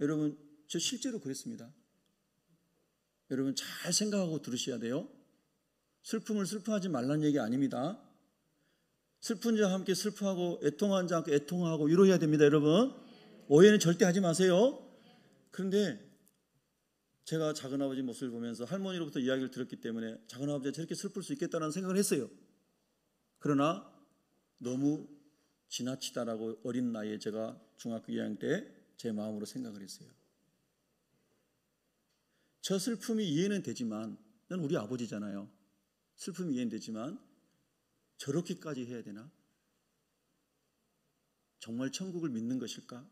여러분 저 실제로 그랬습니다. 여러분 잘 생각하고 들으셔야 돼요. 슬픔을 슬퍼하지 말라는 얘기 아닙니다. 슬픈 자와 함께 슬퍼하고 애통한 자와 함께 애통하고 위로해야 됩니다. 여러분 오해는 절대 하지 마세요. 그런데 제가 작은아버지 모습을 보면서 할머니로부터 이야기를 들었기 때문에 작은아버지가 저렇게 슬플 수 있겠다는 생각을 했어요. 그러나 너무 지나치다라고 어린 나이에 제가 중학교 2학년 때 제 마음으로 생각을 했어요. 저 슬픔이 이해는 되지만, 난 우리 아버지잖아요. 슬픔이 이해는 되지만 저렇게까지 해야 되나? 정말 천국을 믿는 것일까?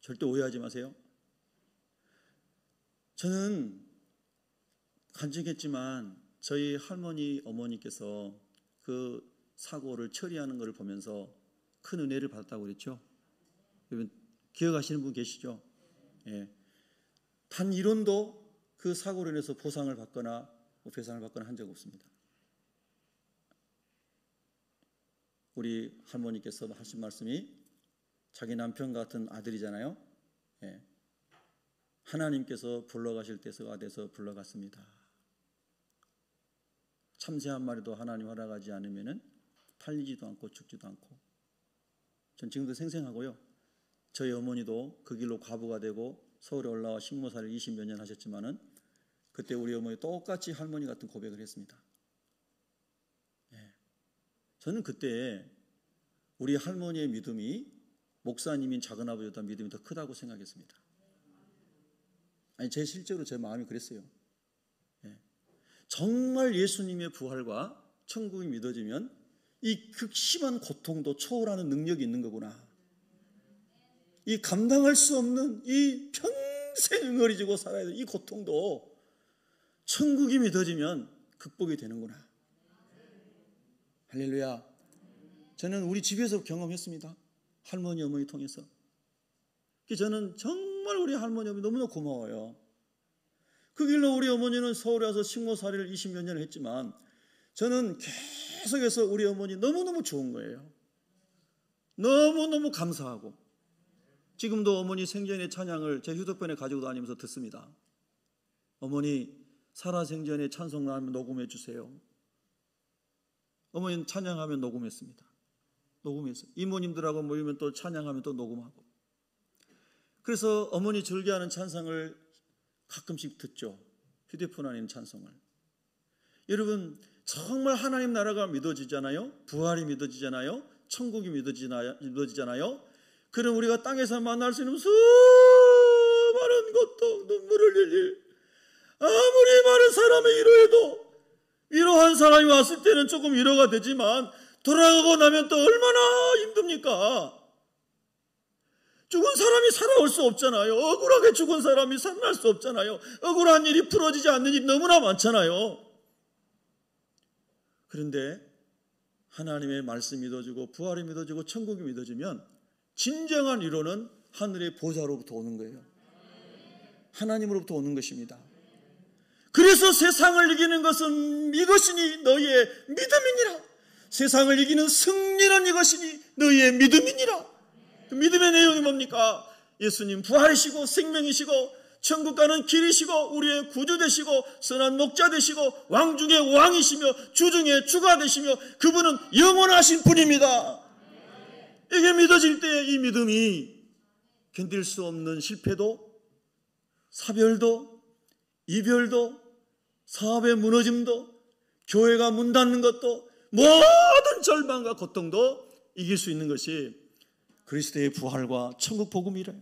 절대 오해하지 마세요. 저는 간증했지만 저희 할머니 어머니께서 그 사고를 처리하는 것을 보면서 큰 은혜를 받았다고 그랬죠. 여러분 기억하시는 분 계시죠? 예. 단 1원도 그 사고로 인해서 보상을 받거나 배상을 받거나 한 적 없습니다. 우리 할머니께서 하신 말씀이 자기 남편 같은 아들이잖아요. 예. 하나님께서 불러가실 때서가 돼서 불러갔습니다. 참새 한 마리도 하나님 허락하지 않으면 팔리지도 않고 죽지도 않고. 전 지금도 생생하고요. 저희 어머니도 그 길로 과부가 되고 서울에 올라와 식모사를 20몇 년 하셨지만은 그때 우리 어머니 똑같이 할머니 같은 고백을 했습니다. 예. 저는 그때 우리 할머니의 믿음이 목사님인 작은아버지보다 믿음이 더 크다고 생각했습니다. 아니 실제로 제 마음이 그랬어요. 예. 정말 예수님의 부활과 천국이 믿어지면 이 극심한 고통도 초월하는 능력이 있는 거구나. 이 감당할 수 없는 이 평생 응어리지고 살아야 될 이 고통도 천국이 믿어지면 극복이 되는구나. 할렐루야. 저는 우리 집에서 경험했습니다. 할머니 어머니 통해서. 저는 정말 정말 우리 할머니 어머니 너무나 고마워요. 그 길로 우리 어머니는 서울에 와서 식모살이를 20몇 년을 했지만 저는 계속해서 우리 어머니 너무너무 좋은 거예요. 너무너무 감사하고 지금도 어머니 생전의 찬양을 제 휴대폰에 가지고 다니면서 듣습니다. 어머니 살아생전에 찬송하면 녹음해 주세요. 어머니는 찬양하면 녹음했습니다. 녹음했어요. 이모님들하고 모이면 또 찬양하면 또 녹음하고. 그래서 어머니 즐겨하는 찬송을 가끔씩 듣죠. 휴대폰 안에 있는 찬송을. 여러분 정말 하나님 나라가 믿어지잖아요. 부활이 믿어지잖아요. 천국이 믿어지잖아요. 그럼 우리가 땅에서 만날 수 있는 수많은 것도 눈물을 흘릴 아무리 많은 사람의 위로해도 위로한 사람이 왔을 때는 조금 위로가 되지만 돌아가고 나면 또 얼마나 힘듭니까? 죽은 사람이 살아올 수 없잖아요. 억울하게 죽은 사람이 살아날 수 없잖아요. 억울한 일이 풀어지지 않는 일이 너무나 많잖아요. 그런데 하나님의 말씀이 믿어지고 부활이 믿어지고 천국이 믿어지면 진정한 위로는 하늘의 보좌로부터 오는 거예요. 하나님으로부터 오는 것입니다. 그래서 세상을 이기는 것은 이것이니 너희의 믿음이니라. 세상을 이기는 승리는 이것이니 너희의 믿음이니라. 그 믿음의 내용이 뭡니까? 예수님 부활이시고 생명이시고 천국 가는 길이시고 우리의 구주 되시고 선한 목자 되시고 왕 중의 왕이시며 주 중의 주가 되시며 그분은 영원하신 분입니다. 이게 믿어질 때 이 믿음이 견딜 수 없는 실패도 사별도 이별도 사업의 무너짐도 교회가 문 닫는 것도 모든 절망과 고통도 이길 수 있는 것이 그리스도의 부활과 천국 복음이래요.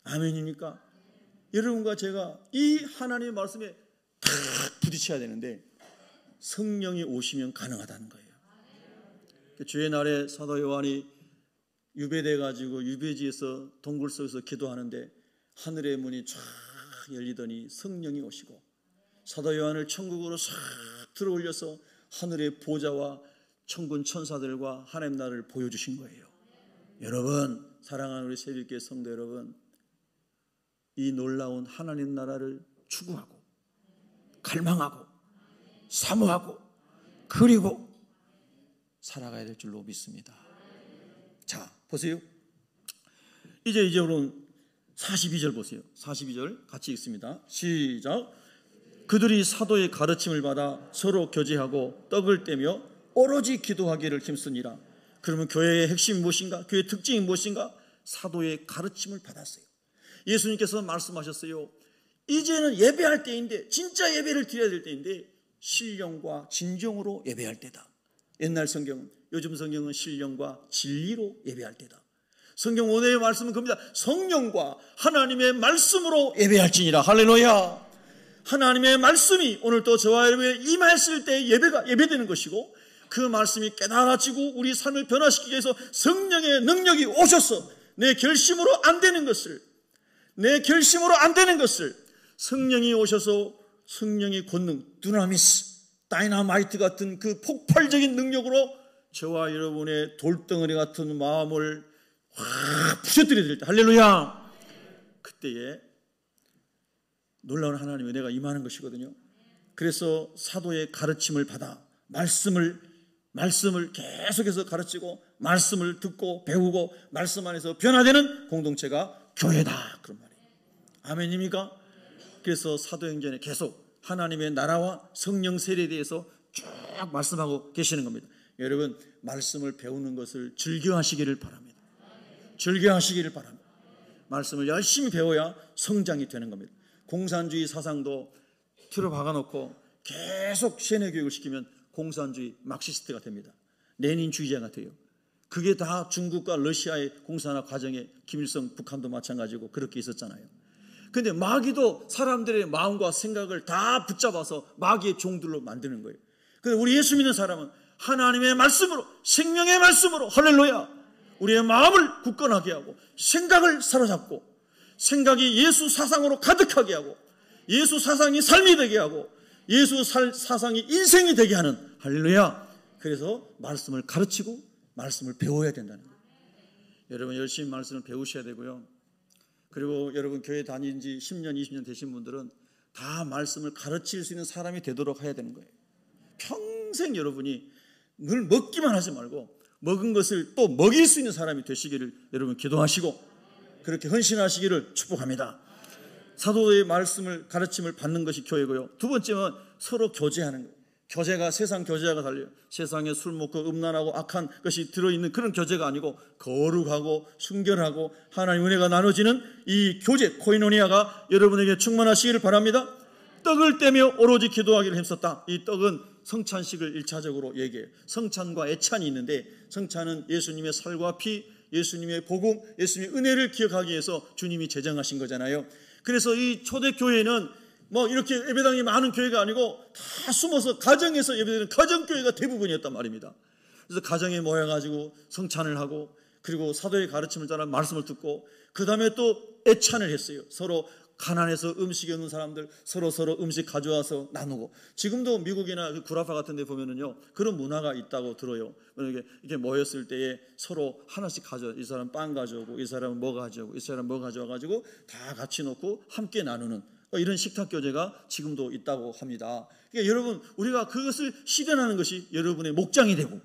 아멘입니까? 여러분과 제가 이 하나님의 말씀에 탁 부딪혀야 되는데 성령이 오시면 가능하다는 거예요. 주의 날에 사도 요한이 유배돼 가지고 유배지에서 동굴 속에서 기도하는데 하늘의 문이 쫙 열리더니 성령이 오시고 사도 요한을 천국으로 싹 들어올려서 하늘의 보좌와 천군 천사들과 하나님 나라를 보여주신 거예요. 여러분, 사랑하는 우리 새벽교회 성도 여러분, 이 놀라운 하나님 나라를 추구하고 갈망하고 사모하고 그리고 살아가야 될 줄로 믿습니다. 자, 보세요. 이제 여러분 42절 보세요. 42절 같이 읽습니다. 시작. 그들이 사도의 가르침을 받아 서로 교제하고 떡을 떼며 오로지 기도하기를 힘쓰니라. 그러면 교회의 핵심이 무엇인가? 교회의 특징이 무엇인가? 사도의 가르침을 받았어요. 예수님께서 말씀하셨어요. 이제는 예배할 때인데 진짜 예배를 드려야 될 때인데 신령과 진정으로 예배할 때다. 옛날 성경은, 요즘 성경은 신령과 진리로 예배할 때다. 성경 오늘의 말씀은 그겁니다. 성령과 하나님의 말씀으로 예배할지니라. 할렐루야. 하나님의 말씀이 오늘 또 저와 여러분에 임했을 때 예배가 예배되는 것이고 그 말씀이 깨달아지고 우리 삶을 변화시키기 위해서 성령의 능력이 오셔서 내 결심으로 안 되는 것을 성령이 오셔서 성령의 권능, 두나미스, 다이나마이트 같은 그 폭발적인 능력으로 저와 여러분의 돌덩어리 같은 마음을 확 부셔뜨려야 될 때, 할렐루야! 그때에 놀라운 하나님의 은혜가 임하는 것이거든요. 그래서 사도의 가르침을 받아 말씀을 계속해서 가르치고 말씀을 듣고 배우고 말씀 안에서 변화되는 공동체가 교회다, 그런 말이에요. 아멘입니까? 그래서 사도행전에 계속 하나님의 나라와 성령 세례에 대해서 쭉 말씀하고 계시는 겁니다. 여러분, 말씀을 배우는 것을 즐겨하시기를 바랍니다. 즐겨하시기를 바랍니다. 말씀을 열심히 배워야 성장이 되는 겁니다. 공산주의 사상도 틀어 박아놓고 계속 세뇌 교육을 시키면 공산주의 마크시스트가 됩니다. 레닌주의자가 돼요. 그게 다 중국과 러시아의 공산화 과정에 김일성 북한도 마찬가지고 그렇게 있었잖아요. 그런데 마귀도 사람들의 마음과 생각을 다 붙잡아서 마귀의 종들로 만드는 거예요. 그런데 우리 예수 믿는 사람은 하나님의 말씀으로, 생명의 말씀으로, 할렐루야, 우리의 마음을 굳건하게 하고 생각을 사로잡고 생각이 예수 사상으로 가득하게 하고 예수 사상이 삶이 되게 하고 예수 사상이 인생이 되게 하는, 할렐루야. 그래서 말씀을 가르치고 말씀을 배워야 된다는 거예요. 여러분, 열심히 말씀을 배우셔야 되고요. 그리고 여러분 교회 다닌 지 10년, 20년 되신 분들은 다 말씀을 가르칠 수 있는 사람이 되도록 해야 되는 거예요. 평생 여러분이 늘 먹기만 하지 말고 먹은 것을 또 먹일 수 있는 사람이 되시기를 여러분 기도하시고 그렇게 헌신하시기를 축복합니다. 사도의 말씀을 가르침을 받는 것이 교회고요. 두 번째는 서로 교제하는 거예요. 교제가 세상 교제가 달라요. 세상에 술 먹고 음란하고 악한 것이 들어있는 그런 교제가 아니고 거룩하고 순결하고 하나님 은혜가 나눠지는 이 교제 코이노니아가 여러분에게 충만하시기를 바랍니다. 떡을 떼며 오로지 기도하기를 힘썼다. 이 떡은 성찬식을 1차적으로 얘기해요. 성찬과 애찬이 있는데 성찬은 예수님의 살과 피, 예수님의 복음, 예수님의 은혜를 기억하기 위해서 주님이 제정하신 거잖아요. 그래서 이 초대교회는 뭐 이렇게 예배당이 많은 교회가 아니고 다 숨어서 가정에서 예배드리는 가정교회가 대부분이었단 말입니다. 그래서 가정에 모여가지고 성찬을 하고 그리고 사도의 가르침을 따라 말씀을 듣고 그 다음에 또 애찬을 했어요. 서로 가난해서 음식이 없는 사람들 서로 음식 가져와서 나누고 지금도 미국이나 구라파 같은 데 보면은요 그런 문화가 있다고 들어요. 이렇게 모였을 때에 서로 하나씩 가져와. 이 사람 빵 가져오고 이 사람은 뭐 가져오고 이 사람은 뭐 가져와가지고 다 같이 놓고 함께 나누는 이런 식탁 교제가 지금도 있다고 합니다. 그러니까 여러분 우리가 그것을 실현하는 것이 여러분의 목장이 되고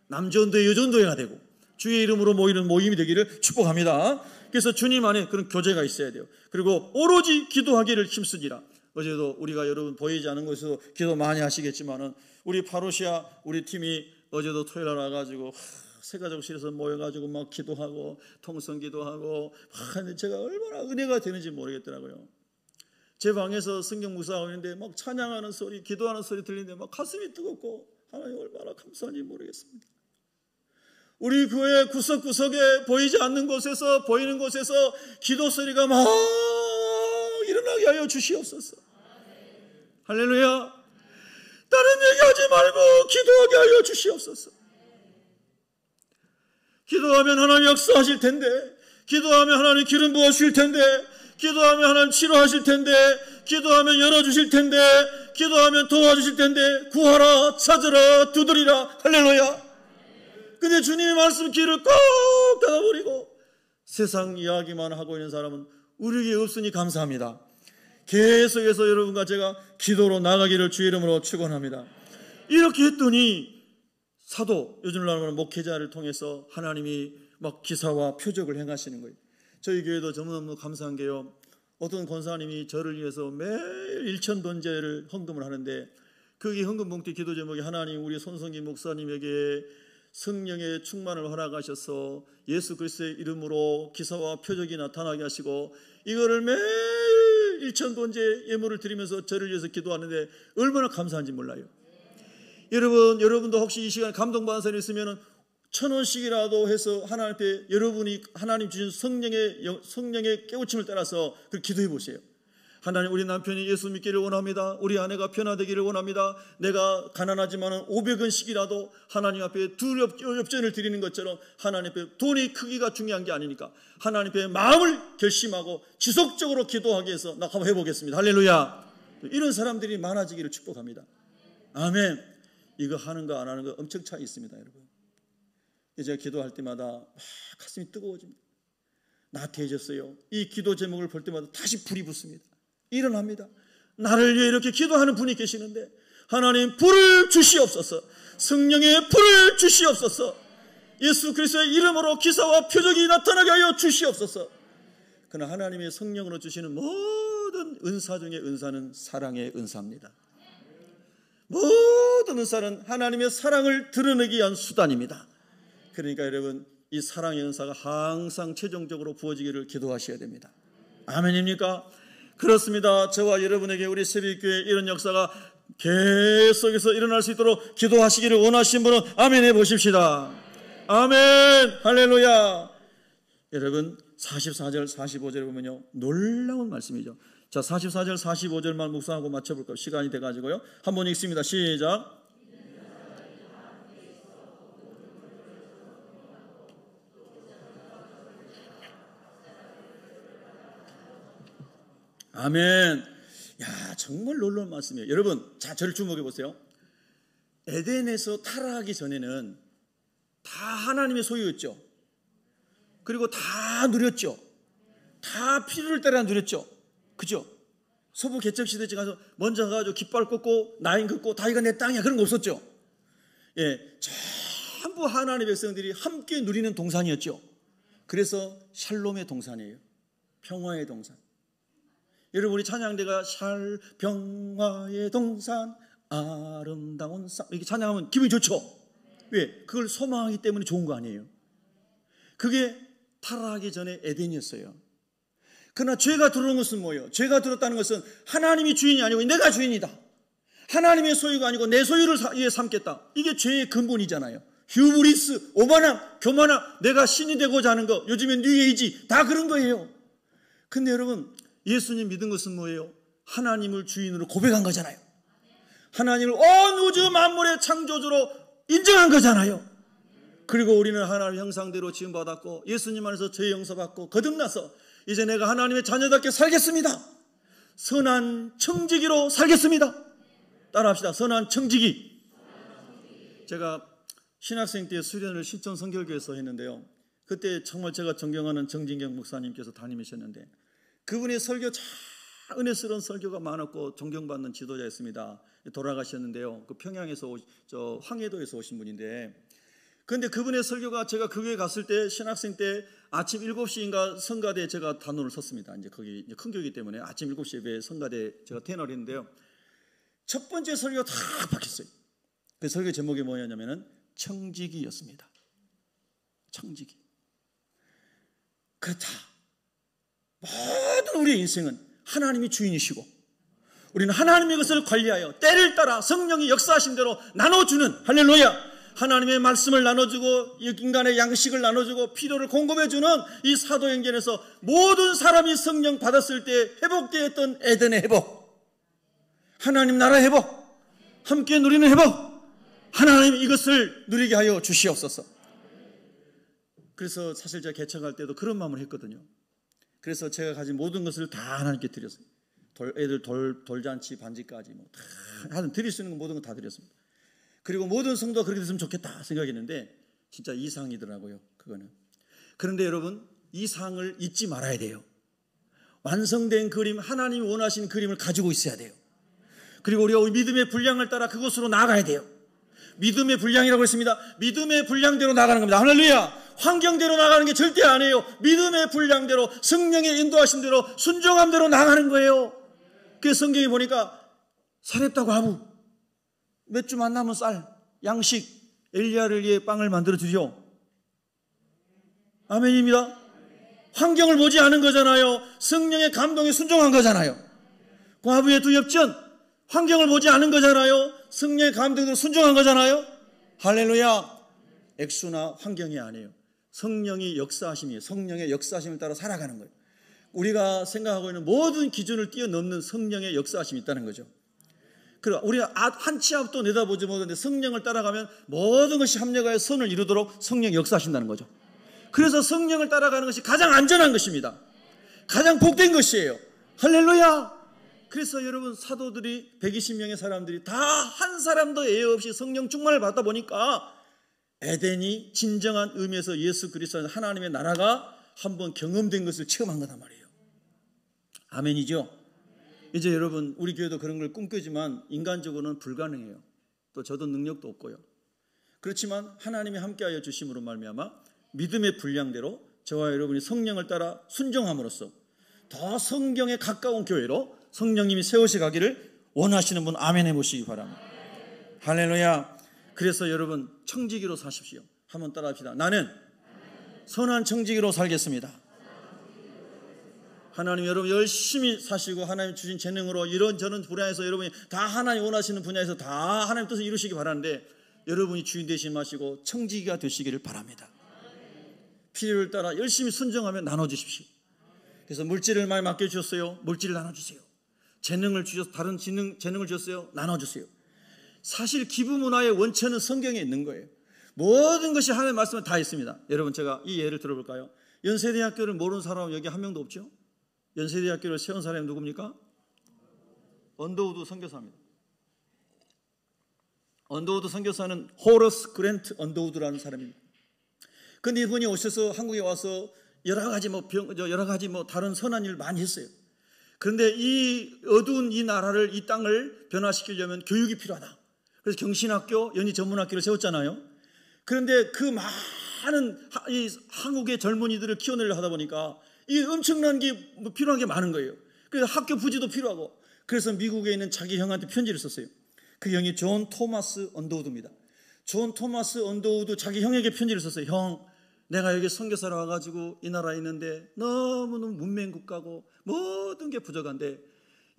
남전도회 여전도회가 되고 주의 이름으로 모이는 모임이 되기를 축복합니다. 그래서 주님 안에 그런 교제가 있어야 돼요. 그리고 오로지 기도하기를 힘쓰니라. 어제도 우리가 여러분 보이지 않은 곳에서 기도 많이 하시겠지만은 우리 파로시아 우리 팀이 어제도 토요일 날 와가지고 새가족실에서 모여가지고 막 기도하고 통성 기도하고 근데 제가 얼마나 은혜가 되는지 모르겠더라고요. 제 방에서 성경 묵상하고 있는데 막 찬양하는 소리, 기도하는 소리 들리는데 막 가슴이 뜨겁고 하나님 얼마나 감사한지 모르겠습니다. 우리 교회 구석구석에 보이지 않는 곳에서 보이는 곳에서 기도 소리가 막 일어나게 하여 주시옵소서. 할렐루야. 다른 얘기하지 말고 기도하게 하여 주시옵소서. 기도하면 하나님 역사하실 텐데, 기도하면 하나님 기름 부어주실 텐데, 기도하면 하나님 치료하실 텐데, 기도하면 열어주실 텐데, 기도하면 도와주실 텐데, 구하라, 찾으라, 두드리라. 할렐루야. 근데 주님의 말씀 귀를 꼭 닫아버리고 세상 이야기만 하고 있는 사람은 우리에게 없으니 감사합니다. 계속해서 여러분과 제가 기도로 나가기를 주의 이름으로 축원합니다. 이렇게 했더니 사도, 요즘 말하는 목회자를 통해서 하나님이 막 기사와 표적을 행하시는 거예요. 저희 교회도 너무너무 감사한 게요, 어떤 권사님이 저를 위해서 매일 1,000번제를 헌금을 하는데 거기 헌금 봉투 기도 제목이 하나님 우리 손성기 목사님에게 성령의 충만을 허락하셔서 예수 그리스도의 이름으로 기사와 표적이 나타나게 하시고 이거를 매일 1,000번제 예물을 드리면서 저를 위해서 기도하는데 얼마나 감사한지 몰라요. 여러분도 혹시 이 시간에 감동받은 사람이 있으면 1,000원씩이라도 해서 하나님 앞에 여러분이 하나님 주신 성령의 깨우침을 따라서 그 기도해 보세요. 하나님 우리 남편이 예수 믿기를 원합니다. 우리 아내가 변화되기를 원합니다. 내가 가난하지만 500원씩이라도 하나님 앞에 둘 엽전을 드리는 것처럼 하나님 앞에 돈의 크기가 중요한 게 아니니까 하나님 앞에 마음을 결심하고 지속적으로 기도하기 위해서 나 한번 해보겠습니다. 할렐루야. 이런 사람들이 많아지기를 축복합니다. 아멘. 이거 하는 거 안 하는 거 엄청 차이 있습니다. 여러분, 제가 기도할 때마다 가슴이 뜨거워집니다. 나태해졌어요. 이 기도 제목을 볼 때마다 다시 불이 붙습니다. 일어납니다. 나를 위해 이렇게 기도하는 분이 계시는데 하나님 불을 주시옵소서. 성령의 불을 주시옵소서. 예수 그리스도의 이름으로 기사와 표적이 나타나게 하여 주시옵소서. 그러나 하나님의 성령으로 주시는 모든 은사 중에 은사는 사랑의 은사입니다. 모든 은사는 하나님의 사랑을 드러내기 위한 수단입니다. 그러니까 여러분 이 사랑의 은사가 항상 최종적으로 부어지기를 기도하셔야 됩니다. 아멘입니까? 그렇습니다. 저와 여러분에게 우리 새벽교회 이런 역사가 계속해서 일어날 수 있도록 기도하시기를 원하시는 분은 아멘 해보십시다. 아멘. 할렐루야. 여러분 44절 45절에 보면요 놀라운 말씀이죠. 자, 44절 45절만 묵상하고 맞춰볼까요? 시간이 돼가지고요. 한번 읽습니다. 시작. 아멘. 야, 정말 놀라운 말씀이에요. 여러분, 자, 저를 주목해 보세요. 에덴에서 타락하기 전에는 다 하나님의 소유였죠. 그리고 다 누렸죠. 다 필요를 따라 누렸죠. 그죠? 서부 개척시대에 가서 먼저 가가지고 깃발 꽂고 나인 긋고 다 이거 내 땅이야 그런 거 없었죠. 예, 전부 하나님의 백성들이 함께 누리는 동산이었죠. 그래서 샬롬의 동산이에요. 평화의 동산. 여러분 우리 찬양대가 평화의 동산 아름다운 산 이렇게 찬양하면 기분이 좋죠. 왜? 그걸 소망하기 때문에 좋은 거 아니에요. 그게 타락하기 전에 에덴이었어요. 그러나 죄가 들어온 것은 뭐예요? 죄가 들었다는 것은 하나님이 주인이 아니고 내가 주인이다. 하나님의 소유가 아니고 내 소유를 위해 삼겠다. 이게 죄의 근본이잖아요. 휴브리스, 오만함, 교만함, 내가 신이 되고자 하는 거, 요즘엔 뉴에이지 다 그런 거예요. 근데 여러분 예수님 믿은 것은 뭐예요? 하나님을 주인으로 고백한 거잖아요. 하나님을 온 우주 만물의 창조주로 인정한 거잖아요. 그리고 우리는 하나님의 형상대로 지음받았고 예수님 안에서 죄 용서받고 거듭나서 이제 내가 하나님의 자녀답게 살겠습니다. 선한 청지기로 살겠습니다. 따라합시다. 선한 청지기. 제가 신학생 때 수련을 신천 성결교에서 했는데요. 그때 정말 제가 존경하는 정진경 목사님께서 담임이셨는데 그분의 설교 참 은혜스러운 설교가 많았고 존경받는 지도자였습니다. 돌아가셨는데요. 그 평양에서 황해도에서 오신 분인데 그런데 그분의 설교가 제가 그 교회 갔을 때 신학생 때 아침 7시인가 성가대에 제가 단원을 섰습니다. 이제 거기 이제 큰 교회이기 때문에 아침 7시 예배에 성가대에 제가 테너를 했는데요. 첫 번째 설교가 다 박혔어요. 그 설교 제목이 뭐였냐면은 청지기였습니다. 청지기. 그렇다. 모든 우리의 인생은 하나님이 주인이시고 우리는 하나님의 것을 관리하여 때를 따라 성령이 역사하신 대로 나눠주는 할렐루야 하나님의 말씀을 나눠주고 인간의 양식을 나눠주고 필요를 공급해주는 이 사도행전에서 모든 사람이 성령 받았을 때 회복되었던 에덴의 회복, 하나님 나라 회복, 함께 누리는 회복, 하나님 이것을 누리게 하여 주시옵소서. 그래서 사실 제가 개척할 때도 그런 마음을 했거든요. 그래서 제가 가진 모든 것을 다 하나님께 드렸어요. 애들 돌잔치 반지까지 다 하여튼 드릴 수 있는 모든 거 다 드렸습니다. 그리고 모든 성도가 그렇게 됐으면 좋겠다 생각했는데 진짜 이상이더라고요. 그거는. 그런데 여러분 이 상을 잊지 말아야 돼요. 완성된 그림, 하나님이 원하시는 그림을 가지고 있어야 돼요. 그리고 우리가 믿음의 분량을 따라 그곳으로 나아가야 돼요. 믿음의 분량이라고 했습니다. 믿음의 분량대로 나가는 겁니다. 할렐루야. 환경대로 나가는 게 절대 아니에요. 믿음의 분량대로 성령의 인도하신 대로 순종함대로 나가는 거예요. 그래서 성경에 보니까 사렙다 과부 몇 주 만나면 쌀, 양식, 엘리야를 위해 빵을 만들어 주죠. 아멘입니다. 환경을 보지 않은 거잖아요. 성령의 감동에 순종한 거잖아요. 과부의 두 엽전 환경을 보지 않은 거잖아요. 성령의 감동으로 순종한 거잖아요. 할렐루야. 액수나 환경이 아니에요. 성령이 역사하심이에요. 성령의 역사하심을 따라 살아가는 거예요. 우리가 생각하고 있는 모든 기준을 뛰어넘는 성령의 역사하심이 있다는 거죠. 그리고 우리가 한 치 앞도 내다보지 못하는데 성령을 따라가면 모든 것이 합력하여 선을 이루도록 성령이 역사하신다는 거죠. 그래서 성령을 따라가는 것이 가장 안전한 것입니다. 가장 복된 것이에요. 할렐루야. 그래서 여러분 사도들이 120명의 사람들이 다 한 사람도 예외 없이 성령 충만을 받다 보니까 에덴이 진정한 의미에서 예수 그리스도 하나님의 나라가 한번 경험된 것을 체험한 거단 말이에요. 아멘이죠. 이제 여러분 우리 교회도 그런 걸 꿈꾸지만 인간적으로는 불가능해요. 또 저도 능력도 없고요. 그렇지만 하나님이 함께하여 주심으로 말미암아 믿음의 분량대로 저와 여러분이 성령을 따라 순종함으로써 더 성경에 가까운 교회로 성령님이 세우시 가기를 원하시는 분 아멘 해보시기 바랍니다. 할렐루야. 그래서 여러분 청지기로 사십시오. 한번 따라합시다. 나는 선한 청지기로 살겠습니다. 하나님 여러분 열심히 사시고 하나님 주신 재능으로 이런저런 분야에서 여러분이 다 하나님 원하시는 분야에서 다 하나님 뜻을 이루시기 바라는데 여러분이 주인 되시 마시고 청지기가 되시기를 바랍니다. 필요를 따라 열심히 순종하며 나눠주십시오. 그래서 물질을 많이 맡겨주셨어요. 물질을 나눠주세요. 재능을 주셔서 다른 재능을 주셨어요. 나눠주세요. 사실 기부 문화의 원천은 성경에 있는 거예요. 모든 것이 하나님의 말씀에 다 있습니다. 여러분 제가 이 예를 들어볼까요? 연세대학교를 모르는 사람은 여기 한 명도 없죠? 연세대학교를 세운 사람이 누굽니까? 언더우드 선교사입니다. 언더우드 선교사는 호러스 그랜트 언더우드라는 사람입니다. 그런데 이분이 오셔서 한국에 와서 여러 가지 여러 가지 다른 선한 일을 많이 했어요. 그런데 이 어두운 이 나라를, 이 땅을 변화시키려면 교육이 필요하다. 그래서 경신학교, 연희 전문학교를 세웠잖아요. 그런데 그 많은 이 한국의 젊은이들을 키워내려 하다 보니까 이 엄청난 게 필요한 게 많은 거예요. 그래서 학교 부지도 필요하고, 그래서 미국에 있는 자기 형한테 편지를 썼어요. 그 형이 존 토마스 언더우드입니다. 존 토마스 언더우드 자기 형에게 편지를 썼어요. 형, 내가 여기 선교사로 와가지고 이 나라에 있는데 너무너무 문맹 국가고 모든 게 부족한데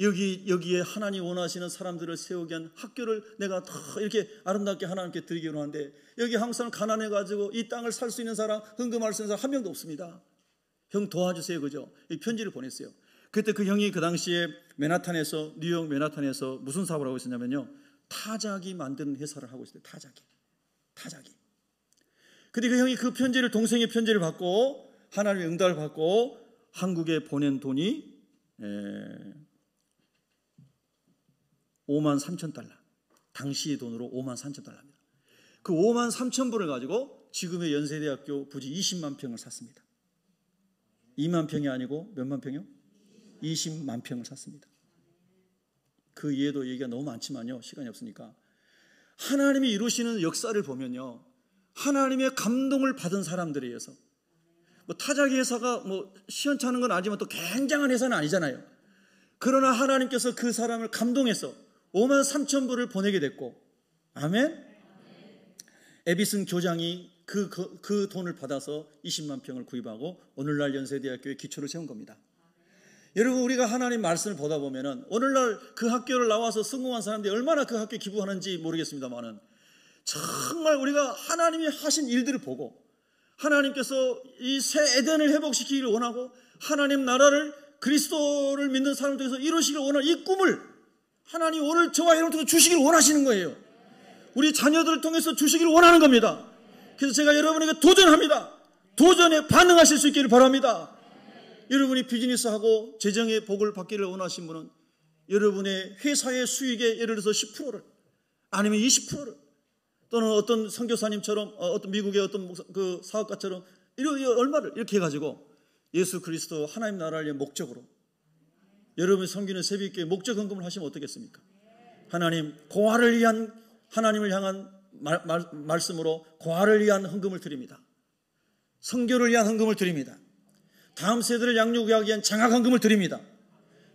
여기에 하나님 원하시는 사람들을 세우기 위한 학교를 내가 다 이렇게 아름답게 하나님께 드리기로 하는데 여기 한국 사람 가난해가지고 이 땅을 살 수 있는 사람, 헌금할 수 있는 사람 한 명도 없습니다. 형 도와주세요. 그죠? 이 편지를 보냈어요. 그때 그 형이 그 당시에 뉴욕 맨하탄에서 무슨 사업을 하고 있었냐면요, 타자기 만드는 회사를 하고 있어요. 타자기. 근데 그 형이 그 편지를, 동생의 편지를 받고 하나님의 응답을 받고 한국에 보낸 돈이 53,000달러. 당시의 돈으로 53,000달러입니다. 그 53,000불을 가지고 지금의 연세대학교 부지 20만 평을 샀습니다. 2만 평이 아니고 몇만 평이요? 20만 평을 샀습니다. 그 이해도 얘기가 너무 많지만요, 시간이 없으니까. 하나님이 이루시는 역사를 보면요, 하나님의 감동을 받은 사람들에 의해서, 타자기 회사가 시원찮은 건 아니지만 또 굉장한 회사는 아니잖아요. 그러나 하나님께서 그 사람을 감동해서 53,000불을 보내게 됐고, 아멘? 에비슨 교장이 그 돈을 받아서 20만 평을 구입하고 오늘날 연세대학교의 기초를 세운 겁니다. 여러분, 우리가 하나님 말씀을 보다 보면은 오늘날 그 학교를 나와서 성공한 사람들이 얼마나 그 학교에 기부하는지 모르겠습니다만은, 정말 우리가 하나님이 하신 일들을 보고 하나님께서 이 새 에덴을 회복시키기를 원하고 하나님 나라를, 그리스도를 믿는 사람을 통해서 이루시기를 원하는 이 꿈을 하나님 오늘 저와 여러분을 통해서 주시기를 원하시는 거예요. 우리 자녀들을 통해서 주시기를 원하는 겁니다. 그래서 제가 여러분에게 도전합니다. 도전에 반응하실 수 있기를 바랍니다. 여러분이 비즈니스하고 재정의 복을 받기를 원하신 분은 여러분의 회사의 수익의 예를 들어서 10%를 아니면 20%를 또는 어떤 선교사님처럼 어떤 미국의 어떤 그 사업가처럼 얼마를 이렇게 해가지고 예수 그리스도 하나님 나라를 위한 목적으로 여러분이 섬기는 새벽기에 목적 헌금을 하시면 어떻겠습니까? 하나님, 고아를 위한, 하나님을 향한 말씀으로 고아를 위한 헌금을 드립니다. 선교를 위한 헌금을 드립니다. 다음 세대를 양육하기 위한 장학 헌금을 드립니다.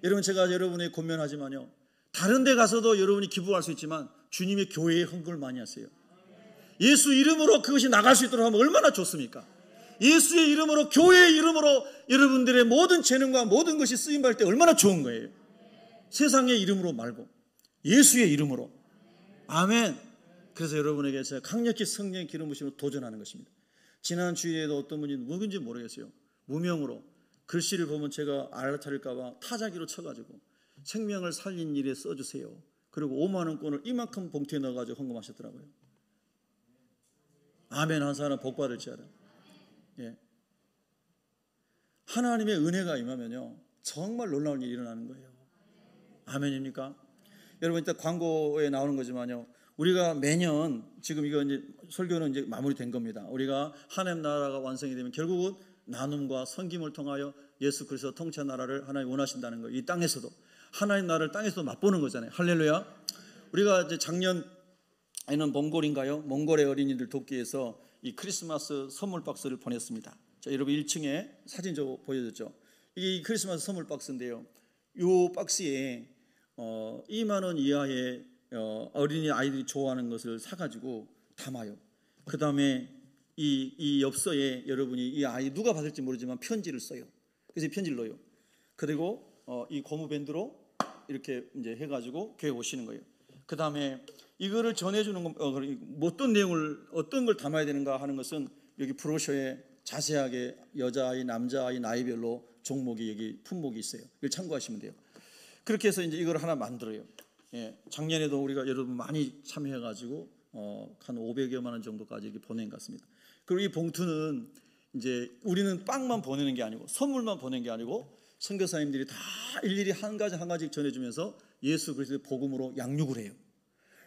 여러분, 제가 여러분의 권면하지만요, 다른 데 가서도 여러분이 기부할 수 있지만 주님의 교회에 헌금을 많이 하세요. 예수 이름으로 그것이 나갈 수 있도록 하면 얼마나 좋습니까? 예수의 이름으로, 교회의 이름으로 여러분들의 모든 재능과 모든 것이 쓰임받을 때 얼마나 좋은 거예요. 세상의 이름으로 말고 예수의 이름으로. 아멘. 그래서 여러분에게 제가 강력히 성령의 기름 부심으로 도전하는 것입니다. 지난 주일에도 어떤 분이 누군지 모르겠어요, 무명으로 글씨를 보면 제가 알아차릴까 봐 타자기로 쳐가지고 생명을 살린 일에 써주세요. 그리고 5만 원권을 이만큼 봉투에 넣어가지고 헌금하셨더라고요. 아멘. 한 사람 복 받을지 알아요. 예. 하나님의 은혜가 임하면요, 정말 놀라운 일이 일어나는 거예요. 아멘입니까? 여러분, 일단 광고에 나오는 거지만요, 우리가 매년 지금 이거 이제 설교는 이제 마무리된 겁니다. 우리가 하나님 나라가 완성이 되면 결국은 나눔과 섬김을 통하여 예수 그리스도 통치 나라를 하나님 원하신다는 거예요. 이 땅에서도 하나님 나라를 땅에서도 맛보는 거잖아요. 할렐루야. 우리가 이제 작년에는 몽골의 어린이들 돕기에서 이 크리스마스 선물 박스를 보냈습니다. 자, 여러분 1층에 사진 좀 보여줬죠. 이게 이 크리스마스 선물 박스인데요, 이 박스에 2만 원 이하의 어린이 아이들이 좋아하는 것을 사가지고 담아요. 그 다음에 이 엽서에 여러분이 이 아이 누가 받을지 모르지만 편지를 써요. 그래서 이 편지를 넣어요. 그리고 이 고무밴드로 이렇게 이제 해가지고 교회 오시는 거예요. 그 다음에 이거를 전해주는 건 어떤 내용을, 어떤 걸 담아야 되는가 하는 것은 여기 브로셔에 자세하게 여자아이, 남자아이 나이별로 종목이, 여기 품목이 있어요. 이걸 참고하시면 돼요. 그렇게 해서 이제 이걸 하나 만들어요. 예, 작년에도 우리가 여러분 많이 참여해가지고 한 500여만 원 정도까지 이렇게 보낸 것 같습니다. 그리고 이 봉투는 이제 우리는 빵만 보내는 게 아니고 선물만 보낸 게 아니고 선교사님들이 다 일일이 한 가지 한 가지 전해주면서 예수 그리스도의 복음으로 양육을 해요.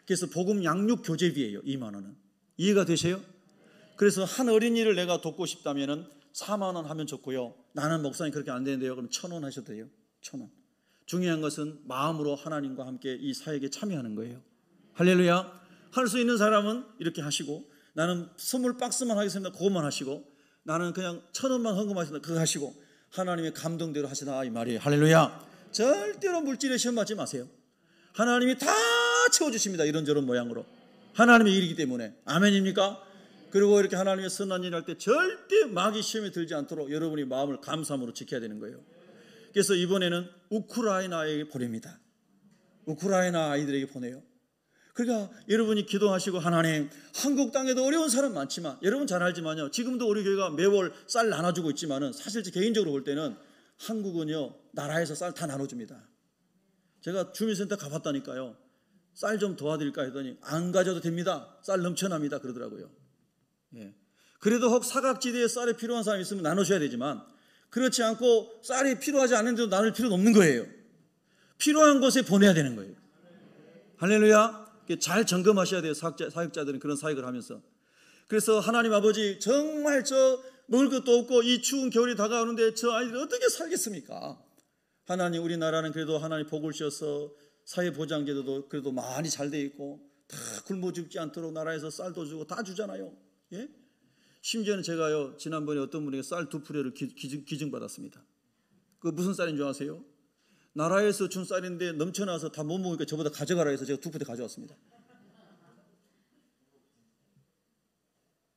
그래서 복음 양육 교재비예요. 2만 원은. 이해가 되세요? 그래서 한 어린이를 내가 돕고 싶다면은 4만 원 하면 좋고요. 나는 목사님 그렇게 안 되는데요. 그럼 1,000원 하셔도 돼요. 1,000원. 중요한 것은 마음으로 하나님과 함께 이 사역에 참여하는 거예요. 할렐루야. 할 수 있는 사람은 이렇게 하시고, 나는 선물 박스만 하겠습니다. 그것만 하시고, 나는 그냥 1,000원만 헌금하겠습니다. 그거 하시고, 하나님의 감동대로 하시다 이 말이에요. 할렐루야. 절대로 물질에 시험 받지 마세요. 하나님이 다 채워주십니다. 이런저런 모양으로. 하나님의 일이기 때문에. 아멘입니까? 그리고 이렇게 하나님의 선한 일을 할 때 절대 마귀 시험에 들지 않도록 여러분이 마음을 감사함으로 지켜야 되는 거예요. 그래서 이번에는 우크라이나에게 보냅니다. 우크라이나 아이들에게 보내요. 그러니까 여러분이 기도하시고, 하나님, 한국 땅에도 어려운 사람 많지만, 여러분 잘 알지만요, 지금도 우리 교회가 매월 쌀 나눠주고 있지만은, 사실 개인적으로 볼 때는 한국은요, 나라에서 쌀 다 나눠줍니다. 제가 주민센터 가봤다니까요. 쌀 좀 도와드릴까 했더니 안 가져도 됩니다. 쌀 넘쳐납니다. 그러더라고요. 예. 그래도 혹 사각지대에 쌀이 필요한 사람이 있으면 나눠줘야 되지만, 그렇지 않고 쌀이 필요하지 않은데도 나눌 필요는 없는 거예요. 필요한 곳에 보내야 되는 거예요. 할렐루야. 잘 점검하셔야 돼요. 사역자들은 그런 사역을 하면서. 그래서 하나님 아버지, 정말 저 먹을 것도 없고 이 추운 겨울이 다가오는데 저 아이들이 어떻게 살겠습니까? 하나님, 우리나라는 그래도 하나님 복을 주셔서 사회보장제도도 그래도 많이 잘 돼 있고 다 굶어 죽지 않도록 나라에서 쌀도 주고 다 주잖아요. 예? 심지어는 제가요, 지난번에 어떤 분에게 쌀 2푸레를 기증받았습니다. 그 무슨 쌀인 줄 아세요? 나라에서 준 쌀인데 넘쳐나서 다 못 먹으니까 저보다 가져가라 해서 제가 2푸레 가져왔습니다.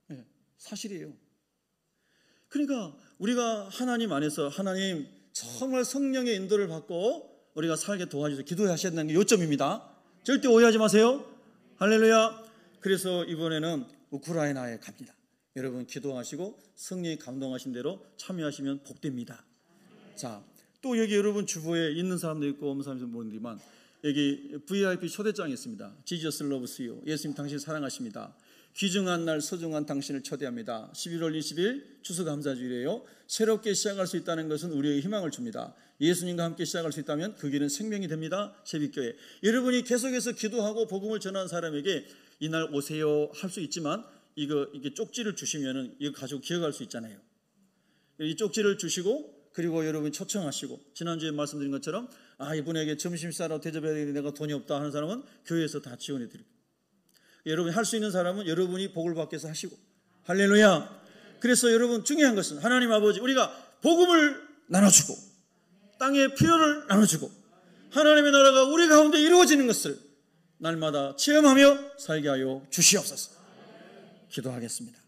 네, 사실이에요. 그러니까 우리가 하나님 안에서, 하나님 정말 성령의 인도를 받고 우리가 살게 도와주셔서 기도하셔야 되는 게 요점입니다. 절대 오해하지 마세요. 할렐루야. 그래서 이번에는 우크라이나에 갑니다. 여러분 기도하시고 성령이 감동하신 대로 참여하시면 복됩니다. 자, 또 여기 여러분 주보에 있는 사람도 있고 없는 사람도 모르지만 여기 VIP 초대장이 있습니다. Jesus loves you. 예수님 당신 사랑하십니다. 귀중한 날 소중한 당신을 초대합니다. 11월 20일 추수감사주일이에요. 새롭게 시작할 수 있다는 것은 우리에게 희망을 줍니다. 예수님과 함께 시작할 수 있다면 그 길은 생명이 됩니다. 새벽교회. 여러분이 계속해서 기도하고 복음을 전하는 사람에게 이날 오세요 할 수 있지만 이게 쪽지를 주시면은 이거 가지고 기억할 수 있잖아요. 이 쪽지를 주시고 그리고 여러분이 초청하시고, 지난주에 말씀드린 것처럼 이분에게 점심 싸러 대접해야 되는데 내가 돈이 없다 하는 사람은 교회에서 다 지원해 드립니다. 여러분이 할 수 있는 사람은 여러분이 복을 받기 위해서 하시고. 할렐루야. 그래서 여러분 중요한 것은 하나님 아버지, 우리가 복음을 나눠주고 땅의 필요를 나눠주고 하나님의 나라가 우리 가운데 이루어지는 것을 날마다 체험하며 살게 하여 주시옵소서. 기도하겠습니다.